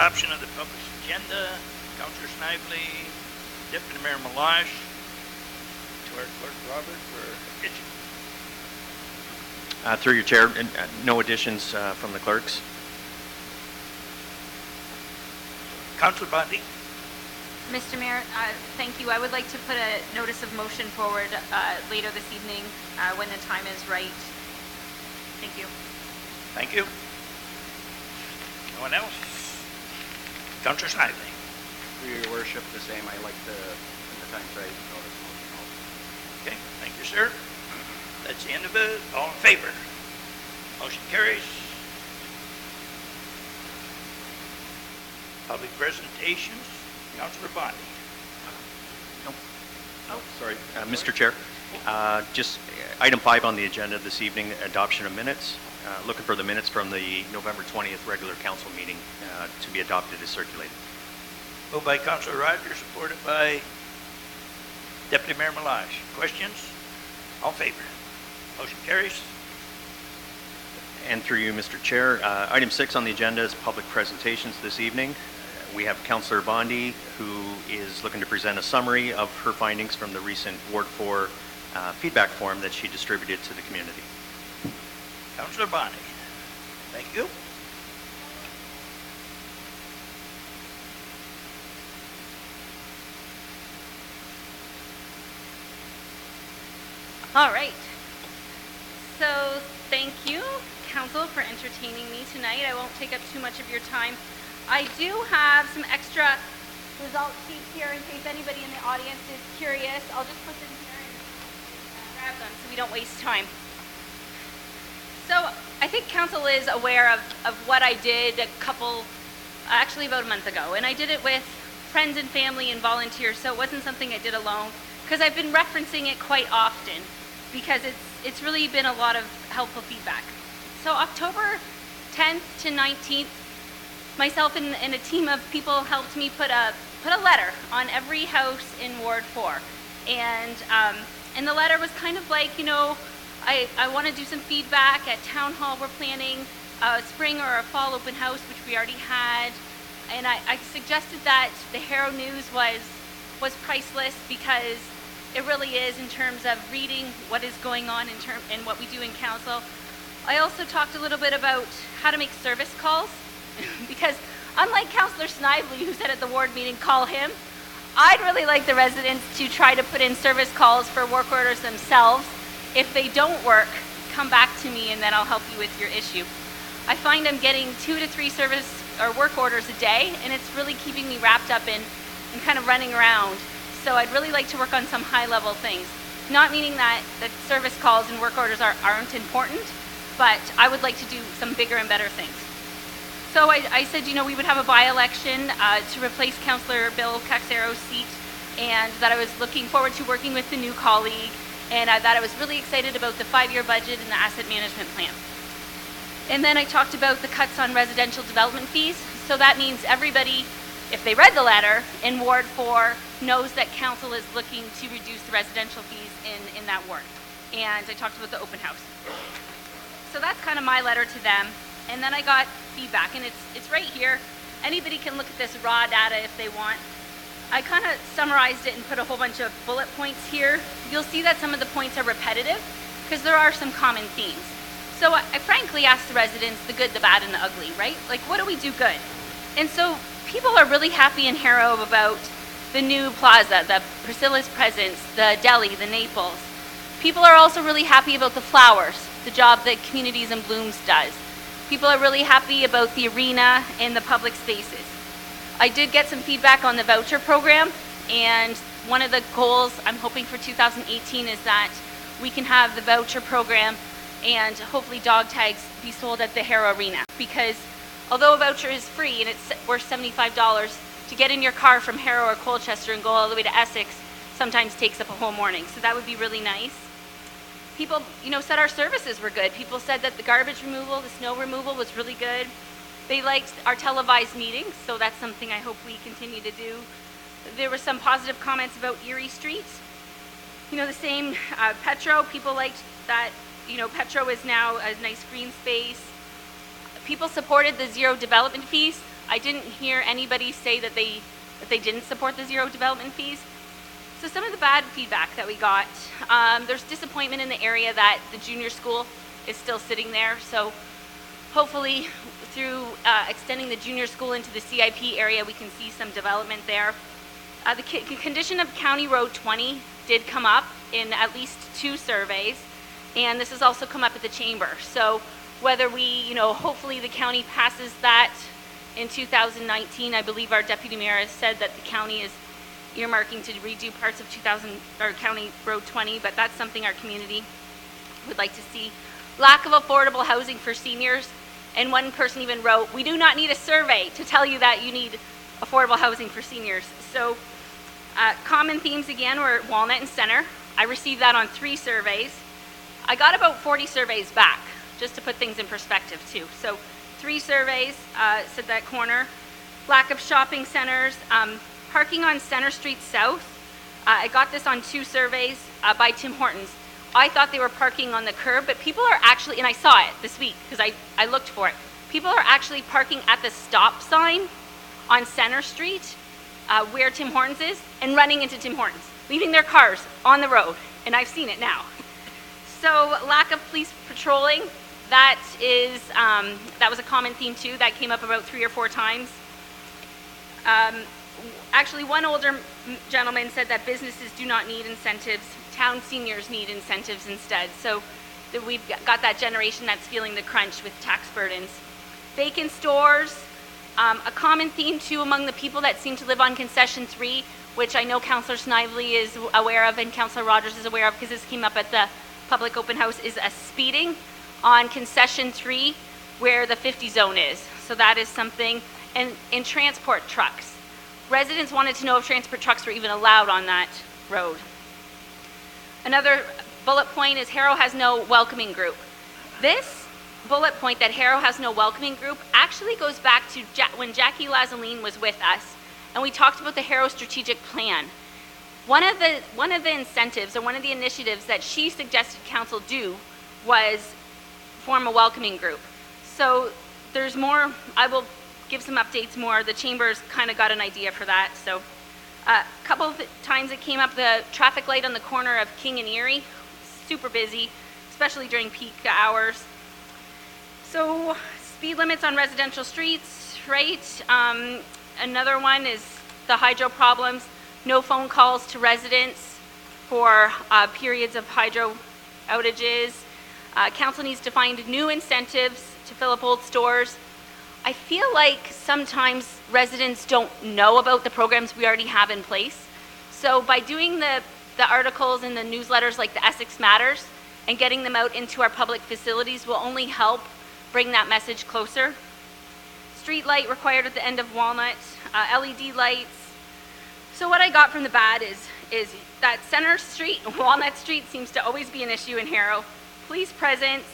adoption of the published agenda. Councillor Snively, Deputy Mayor Malash, to our clerk Robert for addition. Through your chair, no additions from the clerks. Councillor Bondi. Mr. Mayor, thank you. I would like to put a notice of motion forward later this evening when the time is right. Thank you. Thank you. No one else? Councillor Snively. Through your worship, the same. I like the time's right. Notice motion also. Okay, thank you, sir. That's the end of it. All in favor? Motion carries. Public presentations. Councillor Bondi. Oh, sorry. Mr. Chair, just item 5 on the agenda this evening, adoption of minutes. Looking for the minutes from the November 20th regular council meeting to be adopted as circulated. Moved by Councillor Rogers, supported by Deputy Mayor Malash. Questions? All in favor? Motion carries. And through you, Mr. Chair, item 6 on the agenda is public presentations this evening. We have Councillor Bondi, who is looking to present a summary of her findings from the recent Ward 4 feedback form that she distributed to the community. Councillor Bondi. Thank you. All right. So thank you, Council, for entertaining me tonight. I won't take up too much of your time. I do have some extra result sheets here in case anybody in the audience is curious. I'll just put them here and grab them so we don't waste time. So I think Council is aware of what I did actually about a month ago. And I did it with friends and family and volunteers, so it wasn't something I did alone, because I've been referencing it quite often because it's really been a lot of helpful feedback. So October 10th to 19th, myself and a team of people helped me put a letter on every house in Ward 4. And the letter was kind of like, you know, I want to do some feedback at Town Hall. We're planning a spring or a fall open house, which we already had. And I suggested that the Harrow News was priceless because it really is in terms of reading what is going on in what we do in council. I also talked a little bit about how to make service calls. Because unlike Councillor Snively, who said at the ward meeting, call him, I'd really like the residents to try to put in service calls for work orders themselves. If they don't work, come back to me and then I'll help you with your issue. I find I'm getting 2 to 3 service or work orders a day, and it's really keeping me wrapped up in kind of running around. So I'd really like to work on some high-level things. Not meaning that service calls and work orders aren't important, but I would like to do some bigger and better things. So I said, you know, we would have a by-election to replace Councillor Bill Caxero's seat, and that I was looking forward to working with the new colleague, and that I was really excited about the 5-year budget and the asset management plan. And then I talked about the cuts on residential development fees. So that means everybody, if they read the letter in Ward 4, knows that Council is looking to reduce the residential fees in that ward. And I talked about the open house. So that's kind of my letter to them. And then I got feedback, and it's right here. Anybody can look at this raw data if they want. I kind of summarized it and put a whole bunch of bullet points here. You'll see that some of the points are repetitive because there are some common themes. So I frankly asked the residents the good, the bad, and the ugly, right? Like, what do we do good? And so people are really happy in Harrow about the new plaza, the Priscilla's Presence, the deli, the Naples. People are also really happy about the flowers, the job that Communities in Blooms does. People are really happy about the arena and the public spaces. I did get some feedback on the voucher program, and one of the goals I'm hoping for 2018 is that we can have the voucher program and hopefully dog tags be sold at the Harrow Arena. Because although a voucher is free and it's worth $75, to get in your car from Harrow or Colchester and go all the way to Essex sometimes takes up a whole morning. So that would be really nice. People, you know, said our services were good. People said that the garbage removal, the snow removal was really good. They liked our televised meetings, so that's something I hope we continue to do. There were some positive comments about Erie Street. You know, the same Petro, people liked that, you know, Petro is now a nice green space. People supported the zero development fees. I didn't hear anybody say that they didn't support the zero development fees. So some of the bad feedback that we got, there's disappointment in the area that the junior school is still sitting there. So hopefully through extending the junior school into the CIP area, we can see some development there. The condition of County Road 20 did come up in at least 2 surveys, and this has also come up at the chamber. So whether we, hopefully the county passes that in 2019, I believe our deputy mayor has said that the county is earmarking to redo parts of County Road 20, but that's something our community would like to see. Lack of affordable housing for seniors, and one person even wrote, "We do not need a survey to tell you that you need affordable housing for seniors." So common themes again were Walnut and Center. I received that on 3 surveys. I got about 40 surveys back, just to put things in perspective too. So 3 surveys said that corner. Lack of shopping centers. Parking on Center Street South. I got this on 2 surveys by Tim Hortons. I thought they were parking on the curb, but people are actually, and I saw it this week because I looked for it, people are actually parking at the stop sign on Center Street where Tim Hortons is and running into Tim Hortons, leaving their cars on the road, and I've seen it now. So lack of police patrolling, that was a common theme too. That came up about 3 or 4 times. Actually, one older gentleman said that businesses do not need incentives. Town seniors need incentives instead. So we've got that generation that's feeling the crunch with tax burdens. Vacant stores, a common theme too among the people that seem to live on Concession 3, which I know Councillor Snively is aware of and Councillor Rogers is aware of because this came up at the public open house, is a speeding on Concession 3 where the 50 zone is. So that is something. And in transport trucks. Residents wanted to know if transport trucks were even allowed on that road. Another bullet point is Harrow has no welcoming group. This bullet point that Harrow has no welcoming group actually goes back to when Jackie Lazaline was with us and we talked about the Harrow strategic plan. One of the incentives or one of the initiatives that she suggested council do was form a welcoming group. So there's more. I will give some updates more. The chamber's kind of got an idea for that. So a couple of times it came up, the traffic light on the corner of King and Erie, super busy, especially during peak hours. So speed limits on residential streets, right? Another one is the hydro problems. No phone calls to residents for periods of hydro outages. Council needs to find new incentives to fill up old stores. I feel like sometimes residents don't know about the programs we already have in place. So by doing the articles and the newsletters like the Essex Matters and getting them out into our public facilities will only help bring that message closer. Street light required at the end of Walnut, LED lights. So what I got from the bad is that Center Street, Walnut Street seems to always be an issue in Harrow. Police presence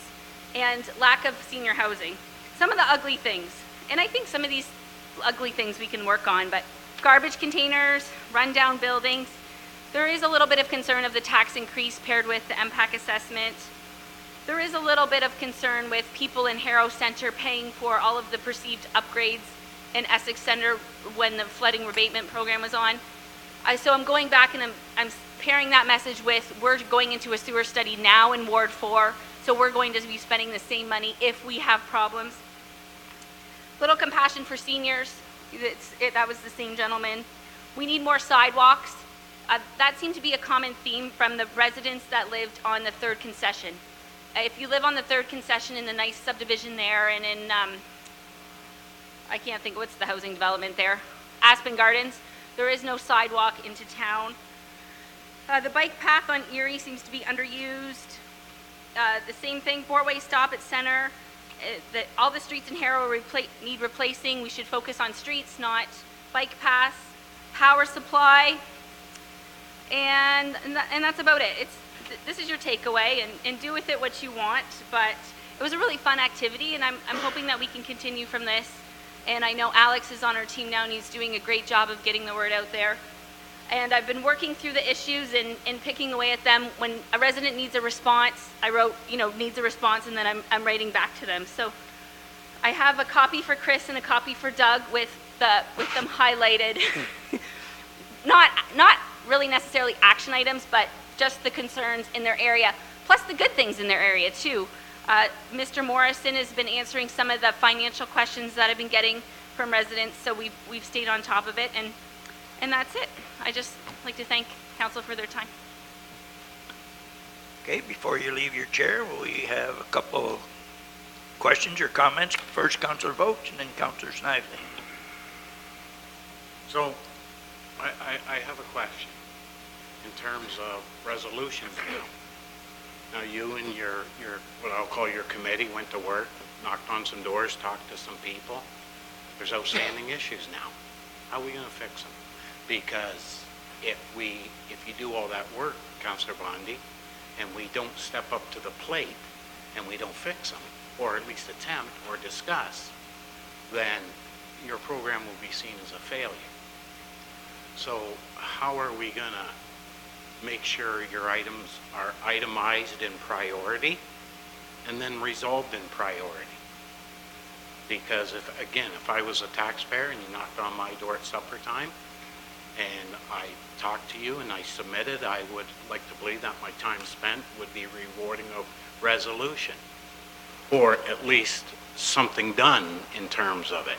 and lack of senior housing. Some of the ugly things, and I think some of these ugly things we can work on, but garbage containers, rundown buildings. There is a little bit of concern of the tax increase paired with the MPAC assessment. There is a little bit of concern with people in Harrow Centre paying for all of the perceived upgrades in Essex Centre when the flooding rebatement program was on. So I'm going back and I'm pairing that message with we're going into a sewer study now in Ward 4, so we're going to be spending the same money if we have problems. Little compassion for seniors. That was the same gentleman. We need more sidewalks. That seemed to be a common theme from the residents that lived on the 3rd concession. If you live on the 3rd concession in the nice subdivision there and in, I can't think what's the housing development there, Aspen Gardens, there is no sidewalk into town. The bike path on Erie seems to be underused. The same thing, four-way stop at Center. All the streets in Harrow need replacing. We should focus on streets, not bike paths. Power supply, and that's about it. This is your takeaway, and do with it what you want. But it was a really fun activity, and I'm hoping that we can continue from this. And I know Alex is on our team now, and he's doing a great job of getting the word out there. And I've been working through the issues and picking away at them. When a resident needs a response, I wrote, needs a response, and then I'm writing back to them. So I have a copy for Chris and a copy for Doug with them highlighted. Not really necessarily action items, but just the concerns in their area, plus the good things in their area too. Mr. Morrison has been answering some of the financial questions that I've been getting from residents, so we've stayed on top of it, and that's it. I just like to thank council for their time. Okay, before you leave your chair, we have a couple of questions or comments. First, Councillor Vokes, and then Councillor Snively. So, I have a question in terms of resolutions now. Now, you and your what I'll call your committee went to work, knocked on some doors, talked to some people. There's outstanding issues now. How are we going to fix them? Because if you do all that work, Councillor Bondi, and we don't step up to the plate and we don't fix them, or at least attempt or discuss, then your program will be seen as a failure. So how are we going to make sure your items are itemized in priority and then resolved in priority? Because if I was a taxpayer and you knocked on my door at supper time and I talked to you and I submitted, I would like to believe that my time spent would be rewarding a resolution, or at least something done in terms of it.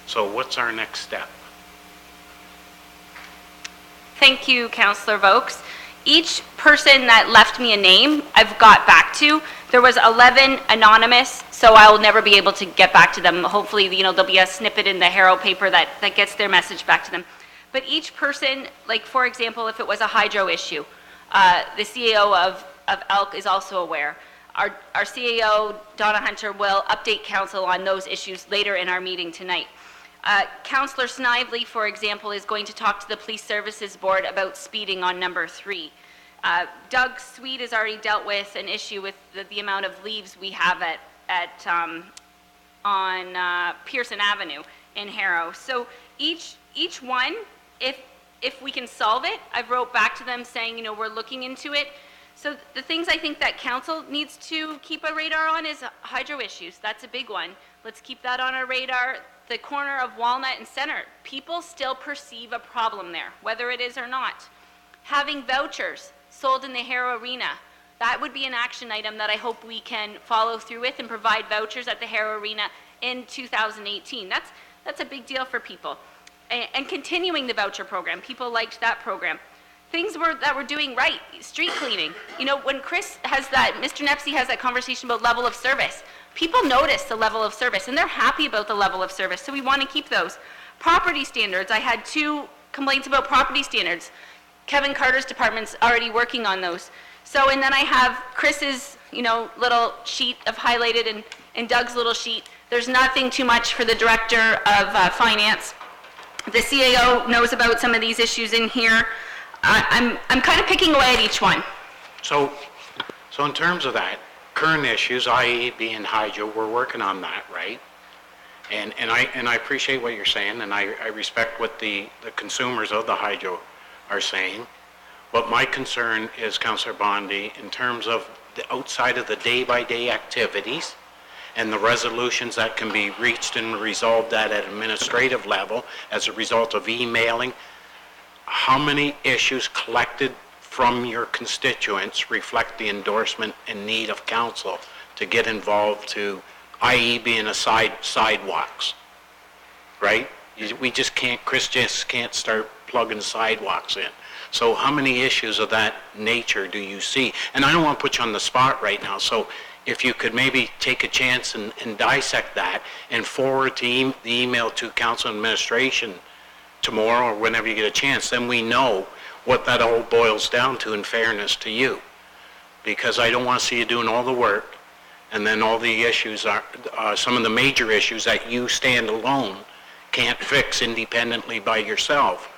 So what's our next step? Thank you, Councillor Vokes. Each person that left me a name, I've got back to. There was 11 anonymous, so I will never be able to get back to them. Hopefully, there'll be a snippet in the Herald paper that gets their message back to them. But each person, like for example, if it was a hydro issue, the CEO of Elk is also aware. Our CAO, Donna Hunter, will update council on those issues later in our meeting tonight. Councillor Snively, for example, is going to talk to the Police Services Board about speeding on number 3. Doug Sweet has already dealt with an issue with the amount of leaves we have on Pearson Avenue in Harrow. So each one, if we can solve it, I've wrote back to them saying, we're looking into it. So the things I think that council needs to keep a radar on is hydro issues. That's a big one. Let's keep that on our radar. The corner of Walnut and Center, people still perceive a problem there, whether it is or not. Having vouchers sold in the Harrow Arena, that would be an action item that I hope we can follow through with and provide vouchers at the Harrow Arena in 2018. That's a big deal for people. And continuing the voucher program, people liked that program. Things that we're doing right, street cleaning. When Chris has Mr. Nepsey has that conversation about level of service, people notice the level of service and they're happy about the level of service, so we want to keep those. Property standards, I had 2 complaints about property standards. Kevin Carter's department's already working on those. So, and then I have Chris's, little sheet of highlighted and Doug's little sheet. There's nothing too much for the director of finance. The CAO knows about some of these issues in here. I'm kind of picking away at each one. So in terms of that, current issues, i.e. being hydro, we're working on that, right? And I appreciate what you're saying, and I respect what the consumers of the hydro are saying. But my concern is, Councillor Bondi, in terms of the outside of the day-by-day activities and the resolutions that can be reached and resolved at an administrative level as a result of emailing, how many issues collected from your constituents reflect the endorsement and need of council to get involved to, i.e. being sidewalks, right? We just can't, Chris just can't start plugging sidewalks in. So how many issues of that nature do you see? And I don't want to put you on the spot right now, so if you could maybe take a chance and dissect that and forward the email to council administration tomorrow or whenever you get a chance, then we know what that all boils down to in fairness to you. Because I don't want to see you doing all the work and then all the issues are, some of the major issues that you stand alone can't fix independently by yourself.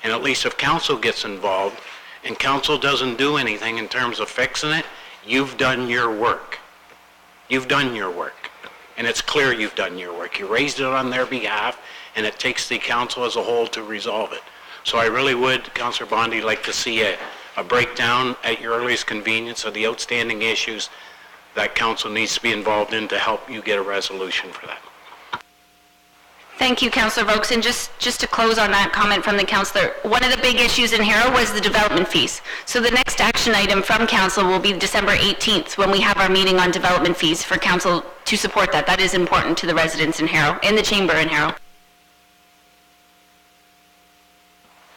And at least if council gets involved and council doesn't do anything in terms of fixing it, you've done your work. You've done your work. And it's clear you've done your work. You raised it on their behalf, and it takes the council as a whole to resolve it. So I really would, Councillor Bondi, like to see a breakdown at your earliest convenience of the outstanding issues that council needs to be involved in to help you get a resolution for that. Thank you, Councillor Vokes. And just to close on that comment from the councillor, one of the big issues in Harrow was the development fees. So the next action item from council will be December 18th when we have our meeting on development fees for council to support that. That is important to the residents in Harrow, in the chamber in Harrow.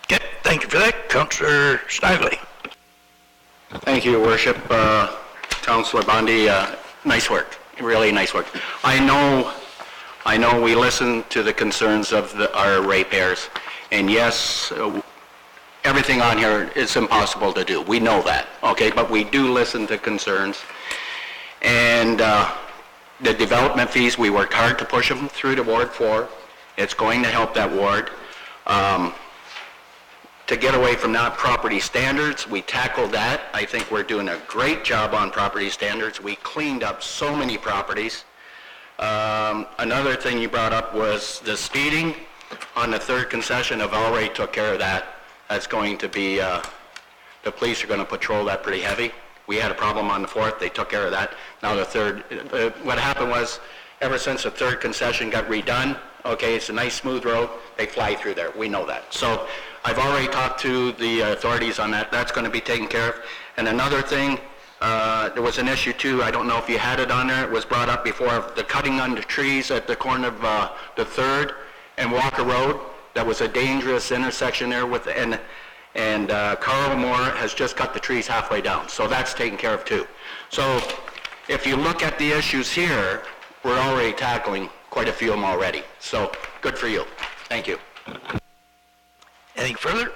Okay, thank you for that. Councillor Snively. Thank you, Your Worship. Councillor Bondi, nice work, really nice work. I know we listen to the concerns of our ratepayers, and yes, everything on here is impossible to do. We know that, okay? But we do listen to concerns. And the development fees, we worked hard to push them through to Ward 4. It's going to help that ward. To get away from not property standards, we tackled that. I think we're doing a great job on property standards. We cleaned up so many properties. Another thing you brought up was the speeding on the third concession. I've already took care of that. That's going to be, the police are going to patrol that pretty heavy. We had a problem on the fourth. They took care of that. Now the third, what happened was, ever since the third concession got redone, okay, it's a nice smooth road. They fly through there. We know that. So I've already talked to the authorities on that. That's going to be taken care of. And another thing, there was an issue too, I don't know if you had it on there, it was brought up before, the cutting on the trees at the corner of the 3rd and Walker Road. That was a dangerous intersection there with, and Carl Moore has just cut the trees halfway down. So that's taken care of too. So if you look at the issues here, we're already tackling quite a few of them already. So good for you. Thank you. Anything further?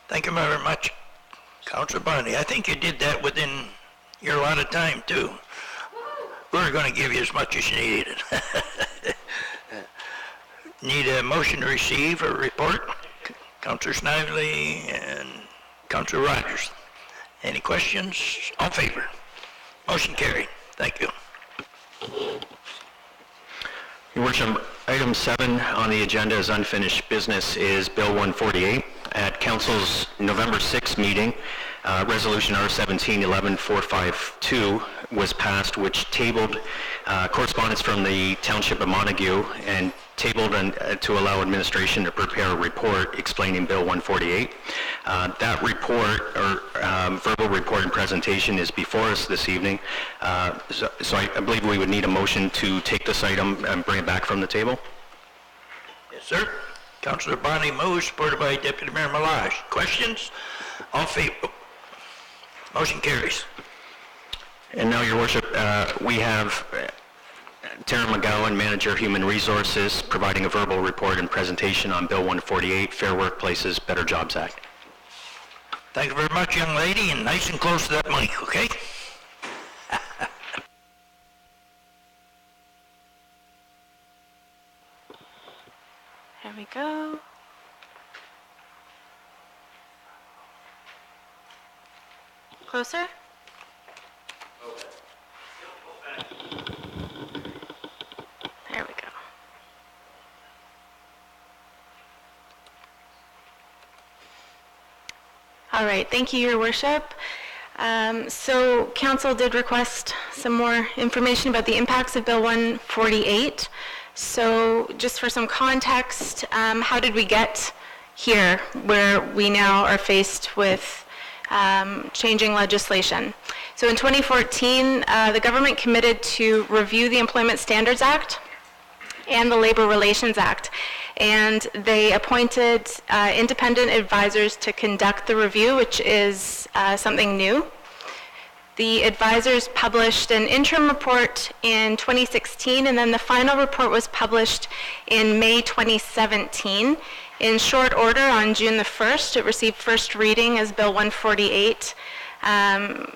Thank you very much, Councillor Bondi. I think you did that within your allotted time too. We're going to give you as much as you needed. Need a motion to receive or report? Councillor Snively and Councillor Rogers. Any questions? All in favor? Motion carried. Thank you. Your Worship, item 7 on the agenda as unfinished business is Bill 148. At Council's November 6th meeting, Resolution R17-11452 was passed, which tabled correspondence from the Township of Montague and tabled to allow administration to prepare a report explaining Bill 148. That report, or verbal report and presentation, is before us this evening. So I believe we would need a motion to take this item and bring it back from the table. Yes, sir. Councillor Bondi moves, supported by Deputy Mayor Malage. Questions? All in favor? Motion carries. And now, Your Worship, we have Tara McGowan, Manager Human Resources, providing a verbal report and presentation on Bill 148, Fair Workplaces, Better Jobs Act. Thank you very much, young lady, and nice and close to that mic, okay? There we go. Closer? There we go. All right, thank you, Your Worship. So Council did request some more information about the impacts of Bill 148. So just for some context, how did we get here where we now are faced with changing legislation? So in 2014, the government committed to review the Employment Standards Act and the Labor Relations Act, and they appointed independent advisors to conduct the review, which is something new. The advisors published an interim report in 2016, and then the final report was published in May 2017. In short order, on June the 1st, it received first reading as Bill 148, and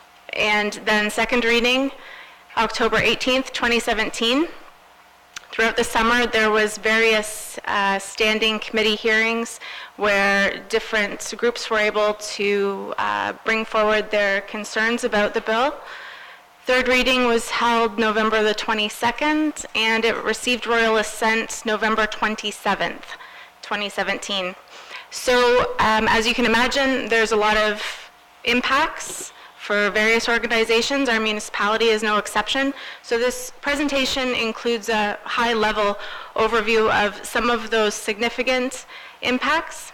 then second reading, October 18th, 2017. Throughout the summer, there was various standing committee hearings where different groups were able to bring forward their concerns about the bill. Third reading was held November the 22nd, and it received royal assent November 27th, 2017. So as you can imagine, there's a lot of impacts for various organizations. Our municipality is no exception. So this presentation includes a high-level overview of some of those significant impacts.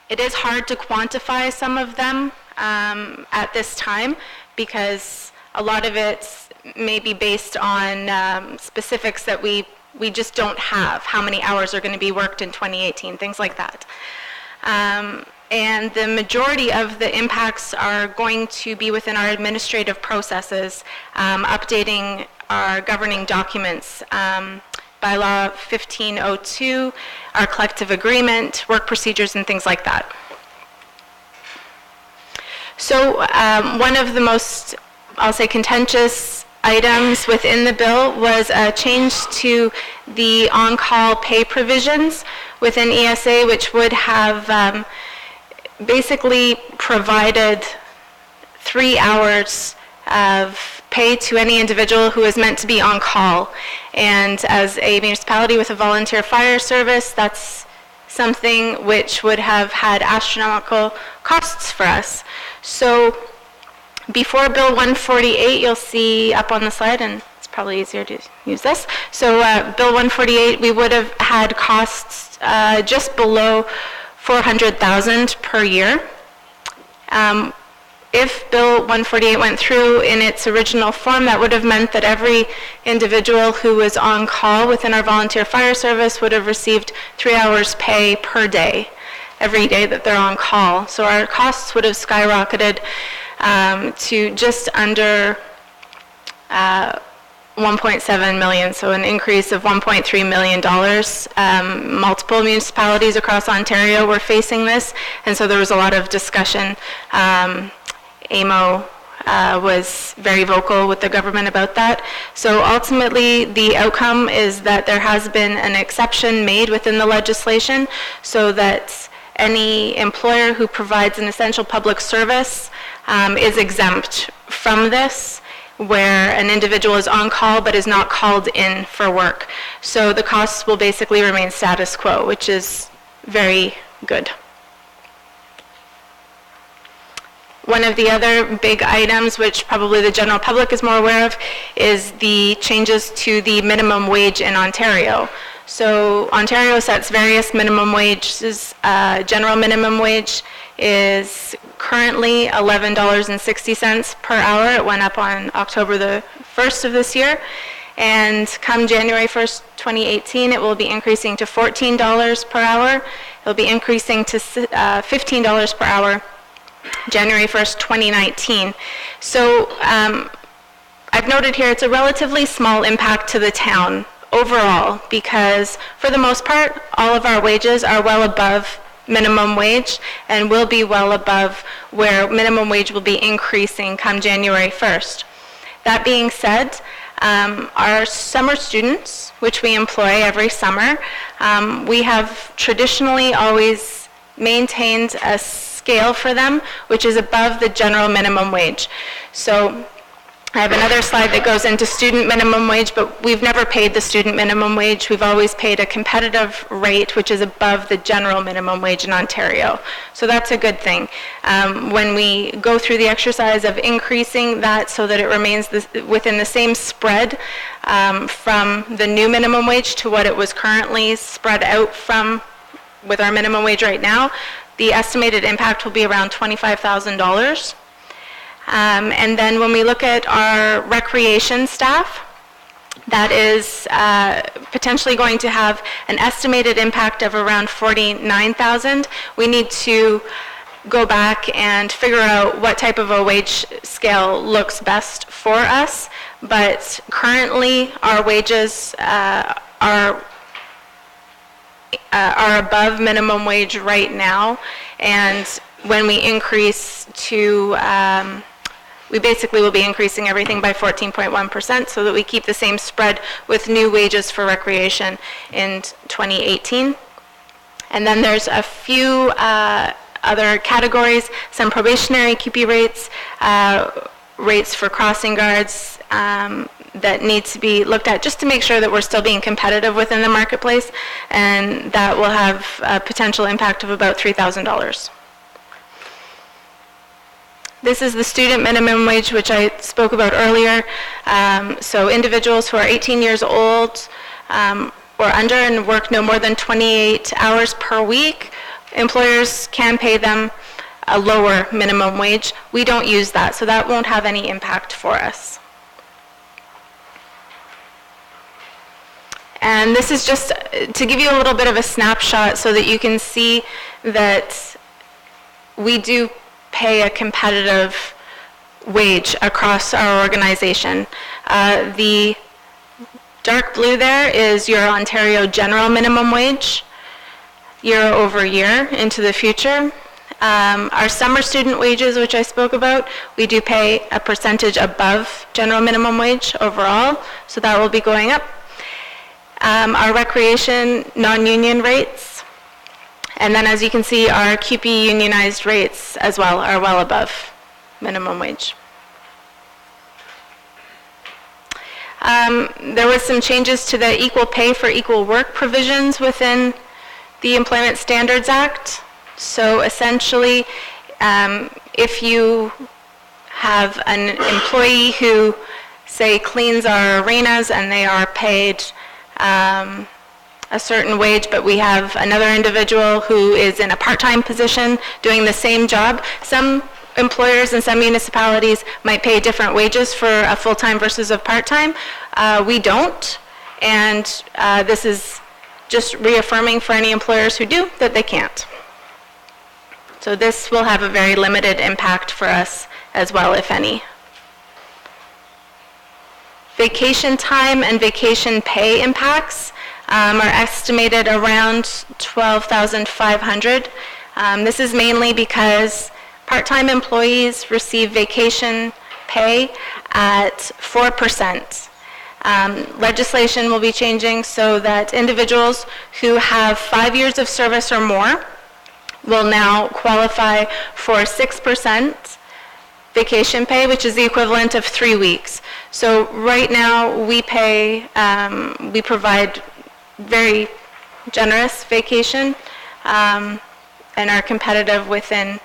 It is hard to quantify some of them at this time because a lot of it may be based on specifics that we just don't have. How many hours are going to be worked in 2018, things like that. And the majority of the impacts are going to be within our administrative processes, updating our governing documents, bylaw 1502, our collective agreement, work procedures, and things like that. So one of the most, I'll say, contentious items within the bill was a change to the on-call pay provisions within ESA, which would have basically provided 3 hours of pay to any individual who is meant to be on call. And as a municipality with a volunteer fire service, that's something which would have had astronomical costs for us. So before Bill 148, you'll see up on the slide, and it's probably easier to use this. So Bill 148, we would have had costs just below $400,000 per year. If Bill 148 went through in its original form, that would have meant that every individual who was on call within our volunteer fire service would have received 3 hours pay per day, every day that they're on call. So our costs would have skyrocketed to just under 1.7 million, so an increase of $1.3 million. Multiple municipalities across Ontario were facing this, and so there was a lot of discussion. AMO was very vocal with the government about that. So ultimately, the outcome is that there has been an exception made within the legislation so that any employer who provides an essential public service is exempt from this, where an individual is on call but is not called in for work. So the costs will basically remain status quo, which is very good. One of the other big items, which probably the general public is more aware of, is the changes to the minimum wage in Ontario. So Ontario sets various minimum wages. General minimum wage is currently $11.60 per hour. It went up on October the 1st of this year. And come January 1st, 2018, it will be increasing to $14 per hour. It will be increasing to $15 per hour January 1st, 2019. So I've noted here it's a relatively small impact to the town overall because for the most part, all of our wages are well above minimum wage and will be well above where minimum wage will be increasing come January 1st. That being said, our summer students, which we employ every summer, we have traditionally always maintained a scale for them, which is above the general minimum wage. So I have another slide that goes into student minimum wage, but we've never paid the student minimum wage. We've always paid a competitive rate, which is above the general minimum wage in Ontario. So that's a good thing. When we go through the exercise of increasing that so that it remains within the same spread from the new minimum wage to what it was currently spread out from with our minimum wage right now, the estimated impact will be around $25,000. And then when we look at our recreation staff, that is potentially going to have an estimated impact of around $49,000. We need to go back and figure out what type of a wage scale looks best for us. But currently, our wages are above minimum wage right now, and when we increase to, we basically will be increasing everything by 14.1% so that we keep the same spread with new wages for recreation in 2018. And then there's a few other categories, some probationary QP rates, rates for crossing guards, that need to be looked at just to make sure that we're still being competitive within the marketplace, and that will have a potential impact of about $3,000. This is the student minimum wage, which I spoke about earlier. So individuals who are 18 years old or under and work no more than 28 hours per week, employers can pay them a lower minimum wage. We don't use that, so that won't have any impact for us. And this is just to give you a little bit of a snapshot so that you can see that we do pay a competitive wage across our organization. The dark blue there is your Ontario general minimum wage year over year into the future. Our summer student wages, which I spoke about, we do pay a percentage above general minimum wage overall, so that will be going up. Our recreation non-union rates, and then as you can see, our QP unionized rates as well are well above minimum wage. There was some changes to the equal pay for equal work provisions within the Employment Standards Act. So essentially, if you have an employee who, say, cleans our arenas and they are paid a certain wage, but we have another individual who is in a part-time position doing the same job, some employers and some municipalities might pay different wages for a full-time versus a part-time. We don't, and this is just reaffirming for any employers who do that they can't. So this will have a very limited impact for us as well, if any. Vacation time and vacation pay impacts are estimated around $12,500. This is mainly because part-time employees receive vacation pay at 4%. Legislation will be changing so that individuals who have 5 years of service or more will now qualify for 6% vacation pay, which is the equivalent of 3 weeks. So right now we provide very generous vacation and are competitive within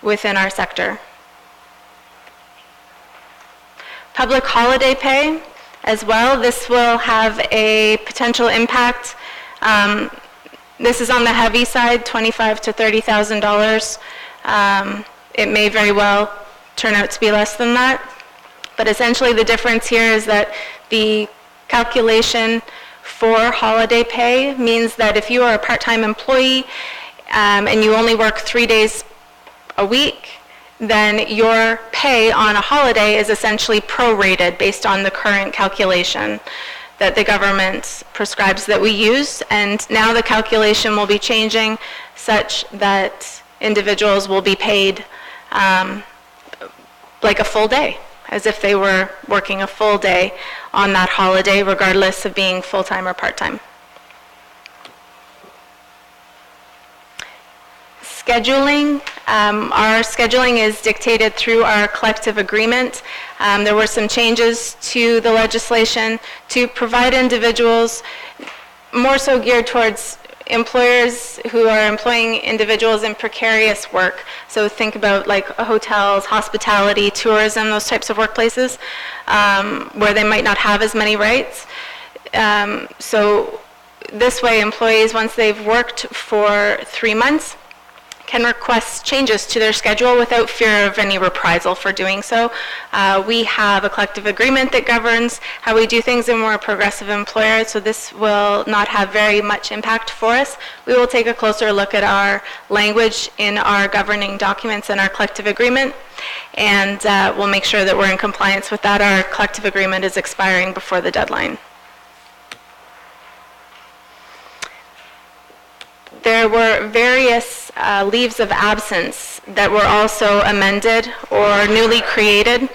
our sector. Public holiday pay as well, this will have a potential impact. This is on the heavy side, $25,000 to $30,000. It may very well turn out to be less than that. But essentially the difference here is that the calculation for holiday pay means that if you are a part-time employee and you only work 3 days a week, then your pay on a holiday is essentially prorated based on the current calculation that the government prescribes that we use. And now the calculation will be changing such that individuals will be paid like a full day, as if they were working a full day on that holiday, regardless of being full-time or part-time. Scheduling. Our scheduling is dictated through our collective agreement. There were some changes to the legislation to provide individuals, more so geared towards employers who are employing individuals in precarious work. So think about like hotels, hospitality, tourism, those types of workplaces where they might not have as many rights. So this way employees, once they've worked for 3 months, can request changes to their schedule without fear of any reprisal for doing so. We have a collective agreement that governs how we do things, and we're a progressive employer, so this will not have very much impact for us. We will take a closer look at our language in our governing documents and our collective agreement, and we'll make sure that we're in compliance with that. Our collective agreement is expiring before the deadline. There were various leaves of absence that were also amended or newly created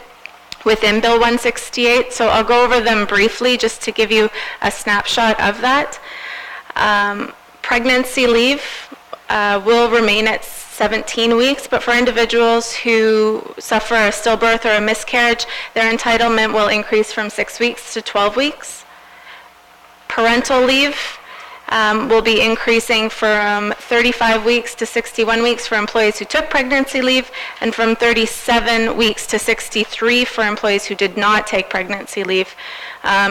within Bill 168, so I'll go over them briefly just to give you a snapshot of that. Pregnancy leave will remain at 17 weeks, but for individuals who suffer a stillbirth or a miscarriage, their entitlement will increase from 6 weeks to 12 weeks. Parental leave will be increasing from 35 weeks to 61 weeks for employees who took pregnancy leave, and from 37 weeks to 63 for employees who did not take pregnancy leave.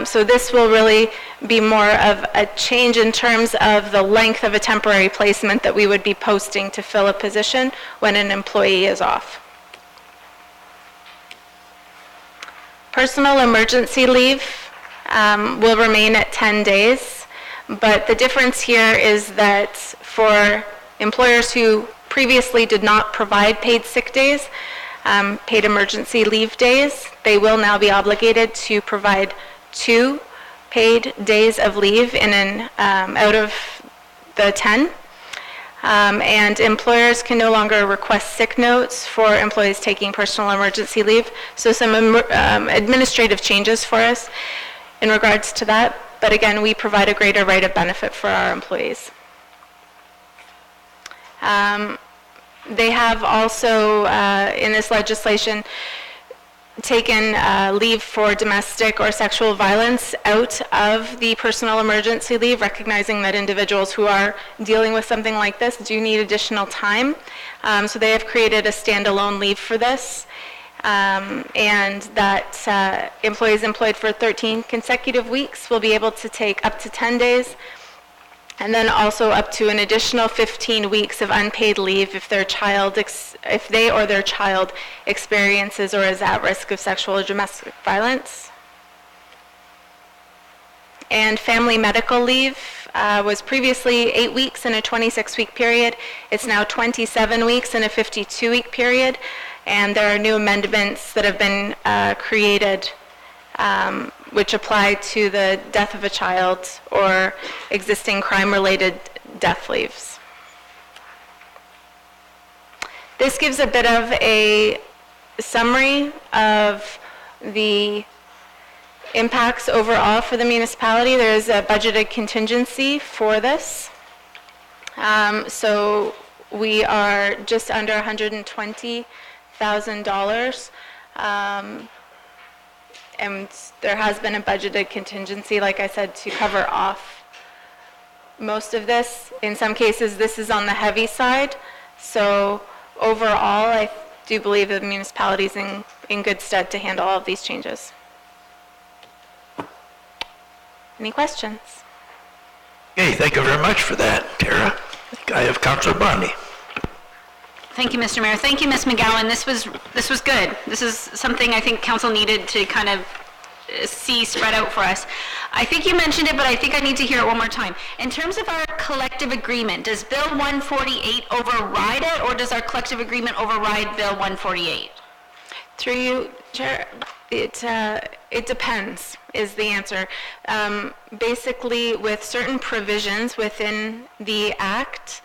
So this will really be more of a change in terms of the length of a temporary placement that we would be posting to fill a position when an employee is off. Personal emergency leave will remain at 10 days, but the difference here is that for employers who previously did not provide paid sick days, paid emergency leave days, they will now be obligated to provide 2 paid days of leave in an out of the 10. And employers can no longer request sick notes for employees taking personal emergency leave. So some administrative changes for us in regards to that. But again, we provide a greater right of benefit for our employees. They have also, in this legislation, taken leave for domestic or sexual violence out of the personal emergency leave, recognizing that individuals who are dealing with something like this do need additional time. So they have created a standalone leave for this, and that employees employed for 13 consecutive weeks will be able to take up to 10 days, and then also up to an additional 15 weeks of unpaid leave if if they or their child experiences or is at risk of sexual or domestic violence. And family medical leave was previously 8 weeks in a 26-week period. It's now 27 weeks in a 52-week period, and there are new amendments that have been created which apply to the death of a child or existing crime-related death leaves. This gives a bit of a summary of the impacts overall for the municipality. There is a budgeted contingency for this. So we are just under $120,000. And there has been a budgeted contingency, like I said, to cover off most of this. In some cases, this is on the heavy side. So overall, I do believe the municipality is in good stead to handle all of these changes. Any questions? Okay, thank you very much for that, Tara. I have Councilor Bondi. Thank you, Mr. Mayor. Thank you, Ms. McGowan. This was good. This is something I think council needed to kind of see spread out for us. I think you mentioned it, but I think I need to hear it one more time. In terms of our collective agreement, does Bill 148 override it, or does our collective agreement override Bill 148? Through you, Chair, it depends, is the answer. Basically, with certain provisions within the Act,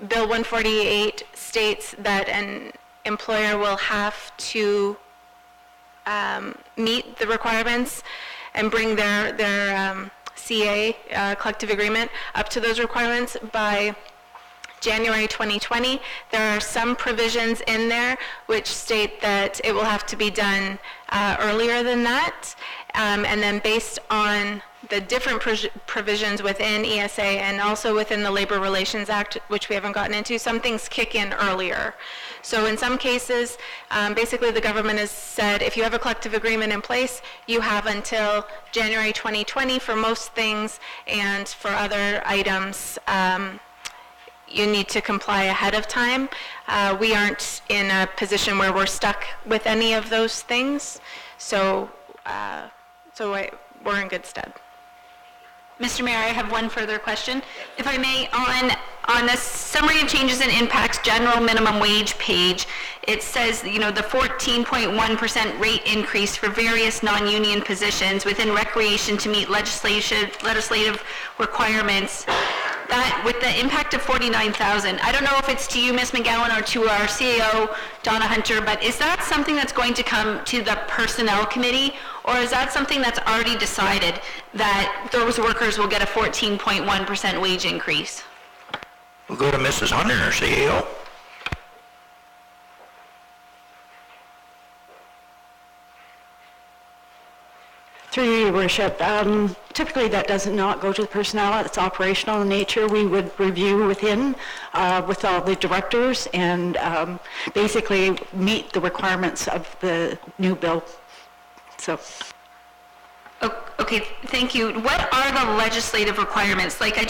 Bill 148 states that an employer will have to meet the requirements and bring their CA, collective agreement, up to those requirements by January 2020. There are some provisions in there which state that it will have to be done earlier than that. And then based on the different provisions within ESA and also within the Labor Relations Act, which we haven't gotten into, some things kick in earlier. So in some cases, basically the government has said, if you have a collective agreement in place, you have until January 2020 for most things, and for other items, you need to comply ahead of time. We aren't in a position where we're stuck with any of those things, so we're in good stead. Mr. Mayor, I have one further question. If I may, on the summary of changes and impacts general minimum wage page, it says, the 14.1% rate increase for various non-union positions within recreation to meet legislative requirements. That, with the impact of 49,000, I don't know if it's to you, Ms. McGowan, or to our CAO, Donna Hunter, but is that something that's going to come to the Personnel Committee, or is that something that's already decided that those workers will get a 14.1% wage increase? We'll go to Mrs. Hunter, our CEO. Through you, Your Worship, typically that does not go to the personnel. It's operational in nature. We would review within with all the directors and basically meet the requirements of the new bill. So. Okay, thank you. What are the legislative requirements? Like, I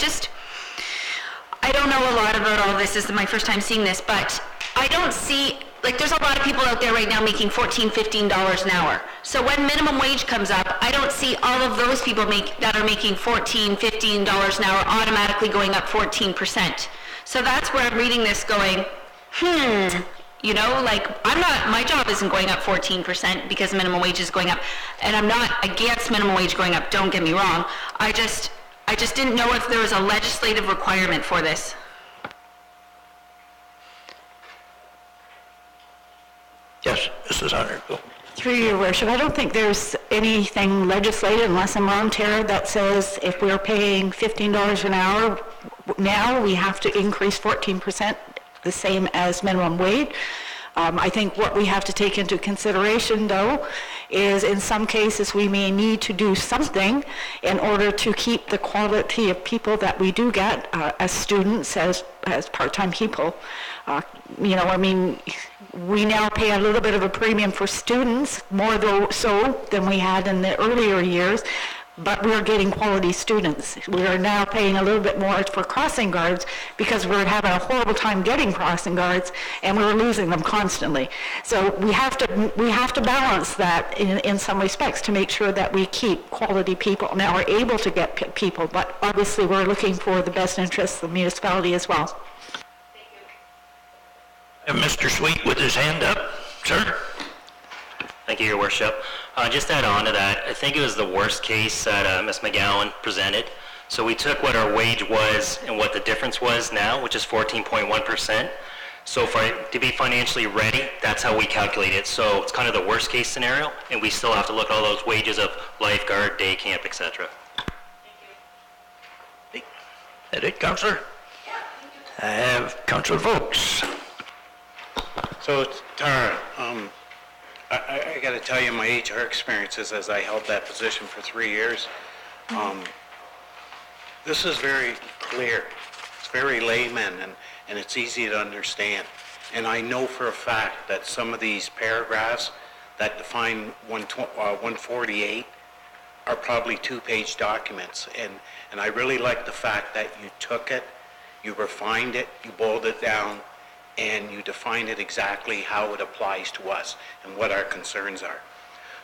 don't know a lot about all this. This is my first time seeing this, but I don't see, like, there's a lot of people out there right now making $14, $15 an hour. So when minimum wage comes up, I don't see all of those people that are making $14, $15 an hour automatically going up 14%. So that's where I'm reading this going, you know, like, my job isn't going up 14% because minimum wage is going up. And I'm not against minimum wage going up, don't get me wrong. I just didn't know if there was a legislative requirement for this. Yes, Mrs. Hunter, go. Through Your Worship, I don't think there's anything legislated, unless I'm wrong, Tara, that says if we're paying $15 an hour now, we have to increase 14%, the same as minimum wage. I think what we have to take into consideration, though, is in some cases we may need to do something in order to keep the quality of people that we do get as students, as part-time people. You know, I mean, we now pay a little bit of a premium for students, more so than we had in the earlier years, but we're getting quality students. We are now paying a little bit more for crossing guards because we're having a horrible time getting crossing guards and we're losing them constantly. So we have to balance that in some respects to make sure that we keep quality people. Now we're able to get people, but obviously we're looking for the best interests of the municipality as well. And Mr. Sweet with his hand up, sir. Thank you, Your Worship. Just to add on to that, I think it was the worst case that Ms. McGowan presented. So we took what our wage was and what the difference was now, which is 14.1%. So to be financially ready, that's how we calculate it. So it's kind of the worst case scenario, and we still have to look at all those wages of lifeguard, day camp, etc. Is that it, Councillor? I have Councillor Vokes. So, Tara, I got to tell you my HR experiences as I held that position for 3 years. This is very clear. It's very layman and it's easy to understand. And I know for a fact that some of these paragraphs that define 148 are probably two-page documents. And I really like the fact that you took it, you refined it, you boiled it down, and you define it exactly how it applies to us and what our concerns are.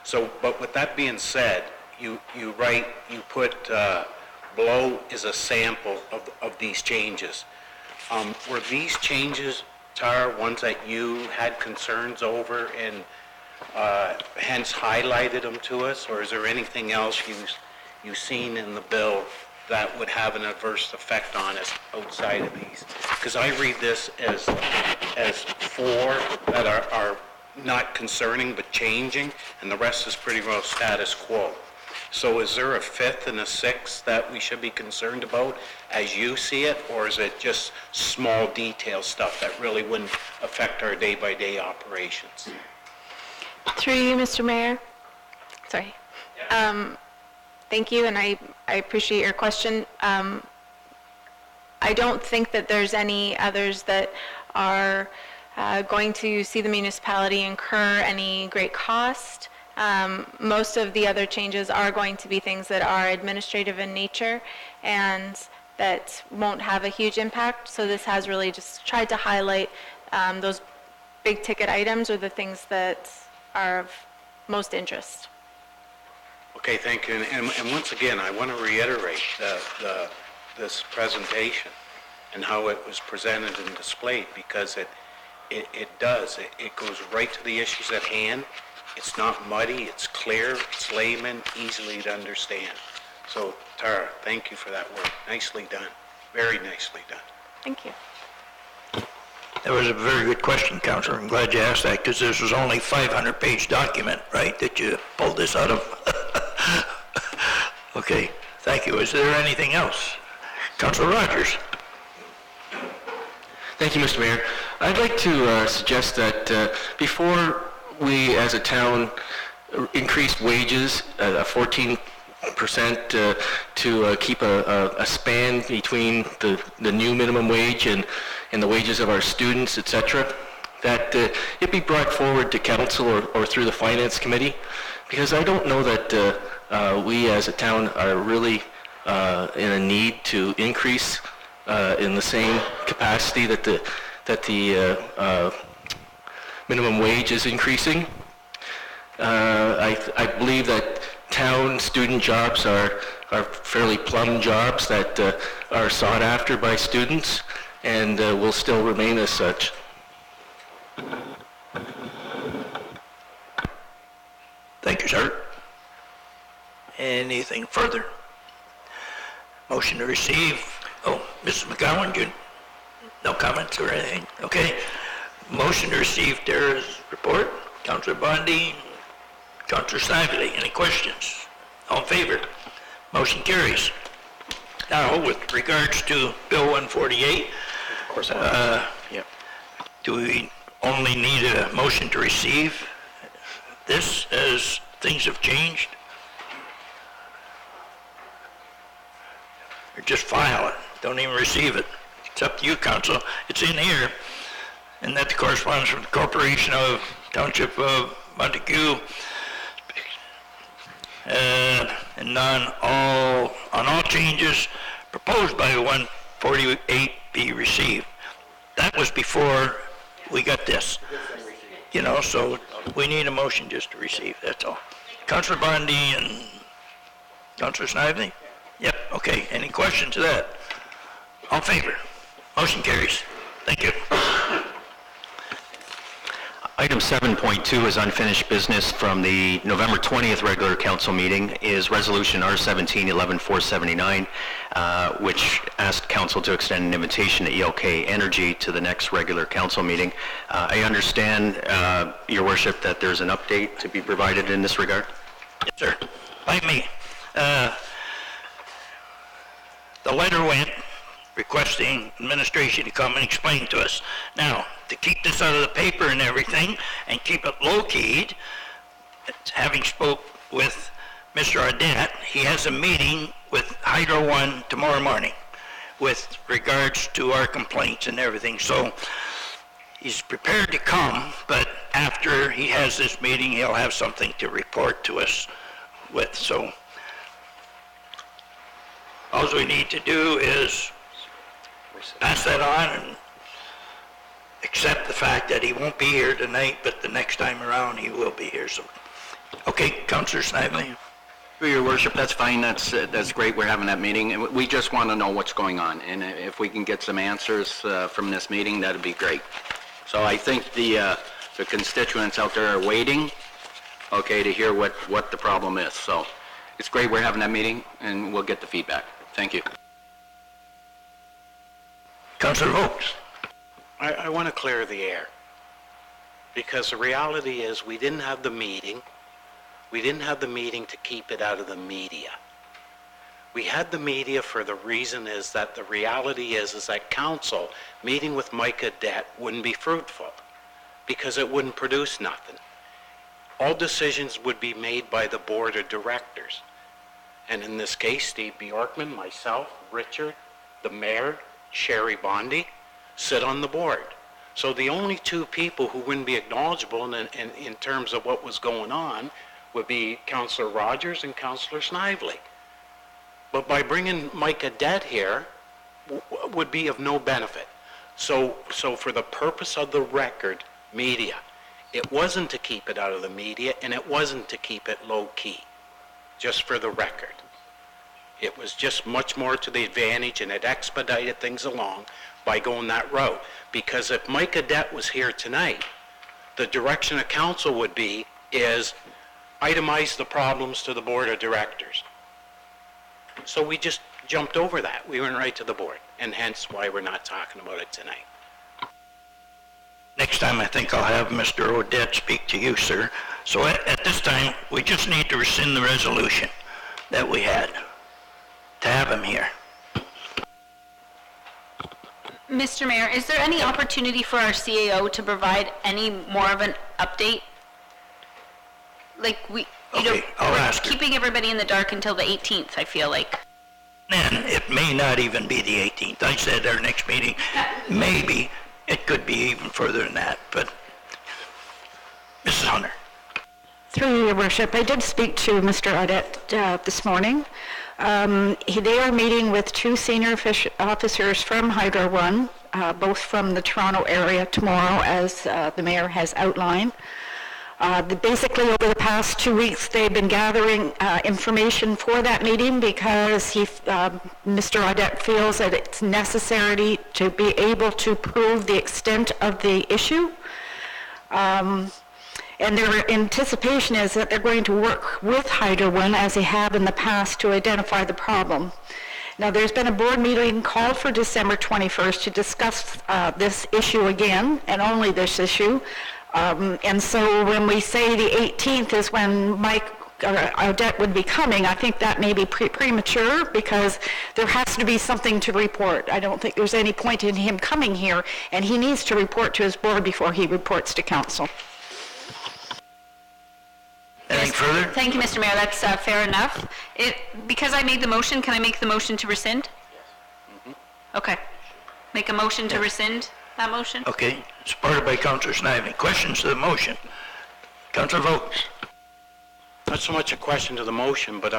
So, but with that being said, you put below is a sample of these changes. Were these changes, Tara, ones that you had concerns over and hence highlighted them to us, or is there anything else you've seen in the bill that would have an adverse effect on us outside of these? Because I read this as four that are not concerning but changing, and the rest is pretty well status quo. So is there a fifth and a sixth that we should be concerned about as you see it, or is it just small detail stuff that really wouldn't affect our day-by-day operations? Through you, Mr. Mayor. Sorry. Thank you, and I appreciate your question. I don't think that there's any others that are going to see the municipality incur any great cost. Most of the other changes are going to be things that are administrative in nature and that won't have a huge impact. So this has really just tried to highlight those big ticket items or the things that are of most interest. Okay, thank you. And once again, I want to reiterate this presentation and how it was presented and displayed, because it goes right to the issues at hand. It's not muddy, it's clear, it's layman, easily to understand. So, Tara, thank you for that work. Nicely done. Very nicely done. Thank you. That was a very good question, Councillor. I'm glad you asked that, because this was only a 500-page document, right, that you pulled this out of? Okay, thank you. Is there anything else? Councillor Rogers. Thank you, Mr. Mayor. I'd like to suggest that before we as a town increased wages, 14% to keep a span between the new minimum wage and the wages of our students, et cetera, that it be brought forward to council or through the finance committee, because I don't know that we as a town are really in a need to increase in the same capacity that the minimum wage is increasing. I believe that town student jobs are fairly plum jobs that are sought after by students and will still remain as such. Thank you, sir. Anything further? Motion to receive. Oh, Mrs. McGowan, no comments or anything? Okay. Motion to receive Tara's report. Councillor Bondi, Councillor Snively, any questions? All in favor? Motion carries. Now, with regards to Bill 148, Of course. Yep. do we only need a motion to receive this as things have changed? Or just file it, don't even receive it? It's up to you, council. It's in here, and that corresponds from the Corporation of Township of Montague, and on all changes proposed by 148 be received. That was before we got this. You know, so we need a motion just to receive, that's all. Councillor Bondi and Councillor Snively? Yep, okay. Any questions to that? All in favor? Motion carries. Thank you. Item 7.2 is unfinished business from the November 20th regular council meeting is Resolution R17-11479, which asked council to extend an invitation to ELK Energy to the next regular council meeting. I understand, Your Worship, that there's an update to be provided in this regard? Yes, sir. By me. The letter went requesting administration to come and explain to us. Now, to keep this out of the paper and everything, and keep it low-keyed, having spoke with Mr. Audette, he has a meeting with Hydro One tomorrow morning with regards to our complaints and everything. So he's prepared to come, but after he has this meeting, he'll have something to report to us with. So all we need to do is pass that on and accept the fact that he won't be here tonight, but the next time around he will be here. So, okay, Councillor Snively. Your Worship, that's fine. That's great. We're having that meeting, and we just want to know what's going on. And if we can get some answers from this meeting, that'd be great. So I think the constituents out there are waiting, okay, to hear what the problem is. So it's great. We're having that meeting, and we'll get the feedback. Thank you. Councillor Vokes. I want to clear the air, because the reality is we didn't have the meeting. We didn't have the meeting to keep it out of the media. We had the media for the reason is that the reality is that council meeting with Mike Audette wouldn't be fruitful because it wouldn't produce nothing. All decisions would be made by the board of directors. And in this case, Steve Bjorkman, myself, Richard, the mayor, Sherry Bondi, sit on the board. So the only two people who wouldn't be acknowledgeable in terms of what was going on would be Councillor Rogers and Councillor Snively. But by bringing Mike Audette here would be of no benefit. So for the purpose of the record, media, it wasn't to keep it out of the media, and it wasn't to keep it low-key, just for the record. It was just much more to the advantage, and it expedited things along by going that route. Because if Mike Audette was here tonight, the direction of council would be is itemize the problems to the board of directors. So we just jumped over that. We went right to the board, and hence why we're not talking about it tonight. Next time I think I'll have Mr. Audette speak to you, sir. So at this time, we just need to rescind the resolution that we had to have him here. Mr. Mayor, is there any opportunity for our CAO to provide any more of an update? like, we, Okay, I'll ask her. keeping everybody in the dark until the 18th, I feel like. Then it may not even be the 18th. I said our next meeting, maybe it could be even further than that, but Mrs. Hunter. Through you, Your Worship, I did speak to Mr. Audette this morning. They are meeting with two senior officers from Hydro One, both from the Toronto area tomorrow, as the mayor has outlined. Basically, over the past 2 weeks, they've been gathering information for that meeting because Mr. Audette feels that it's necessary to be able to prove the extent of the issue. And their anticipation is that they're going to work with Hydro One, as they have in the past, to identify the problem. Now, there's been a board meeting called for December 21st to discuss this issue again, and only this issue. And so when we say the 18th is when Mike Audette would be coming, I think that may be premature, because there has to be something to report. I don't think there's any point in him coming here, and he needs to report to his board before he reports to council. Anything further? Thank you, Mr. Mayor, that's fair enough. Because I made the motion, can I make the motion to rescind? Yes. Okay. Make a motion to rescind that motion? Okay, supported by Councillor Snively. Questions to the motion? Councillor Vokes. Not so much a question to the motion, but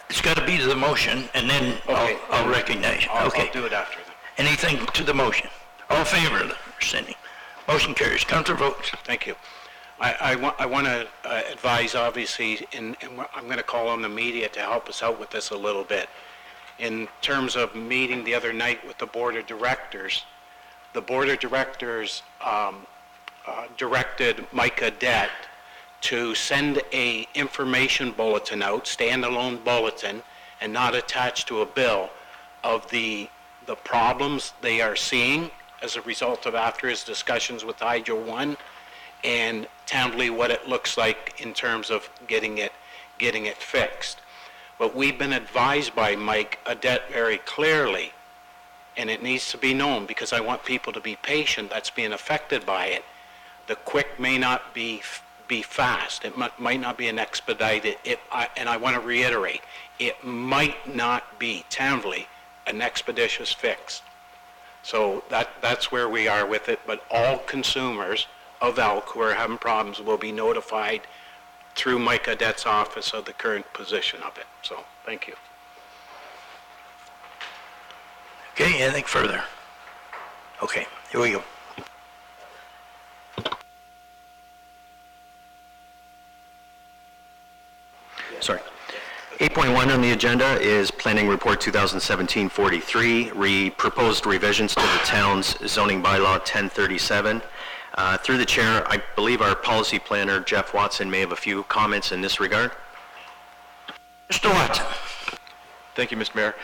It's got to be to the motion, and then Okay. I'll recognize you. Okay. I'll do it after then. Anything to the motion? All in favor of the rescinding? Motion carries. Councillor Vokes. Thank you. I want to advise, obviously, and I'm going to call on the media to help us out with this a little bit. In terms of meeting the other night with the Board of Directors, the Board of Directors directed Mike Audette to send a information bulletin out, standalone bulletin, and not attached to a bill, of the problems they are seeing as a result of, after his discussions with Hydro One, and Townley, what it looks like in terms of getting it fixed. But we've been advised by Mike Audette very clearly, and it needs to be known, because I want people to be patient that's being affected by it. The quick may not be fast. It might not be an expedited, and I want to reiterate, it might not be, Townley, an expeditious fix. So that's where we are with it, but all consumers of elk who are having problems will be notified through Mike Audette's office of the current position of it. So, thank you. Okay, anything further? Okay, here we go. Sorry. 8.1 on the agenda is Planning Report 2017-43, proposed revisions to the town's zoning bylaw 1037. Through the chair, I believe our policy planner, Jeff Watson, may have a few comments in this regard. Mr. Watson. Thank you, Mr. Mayor.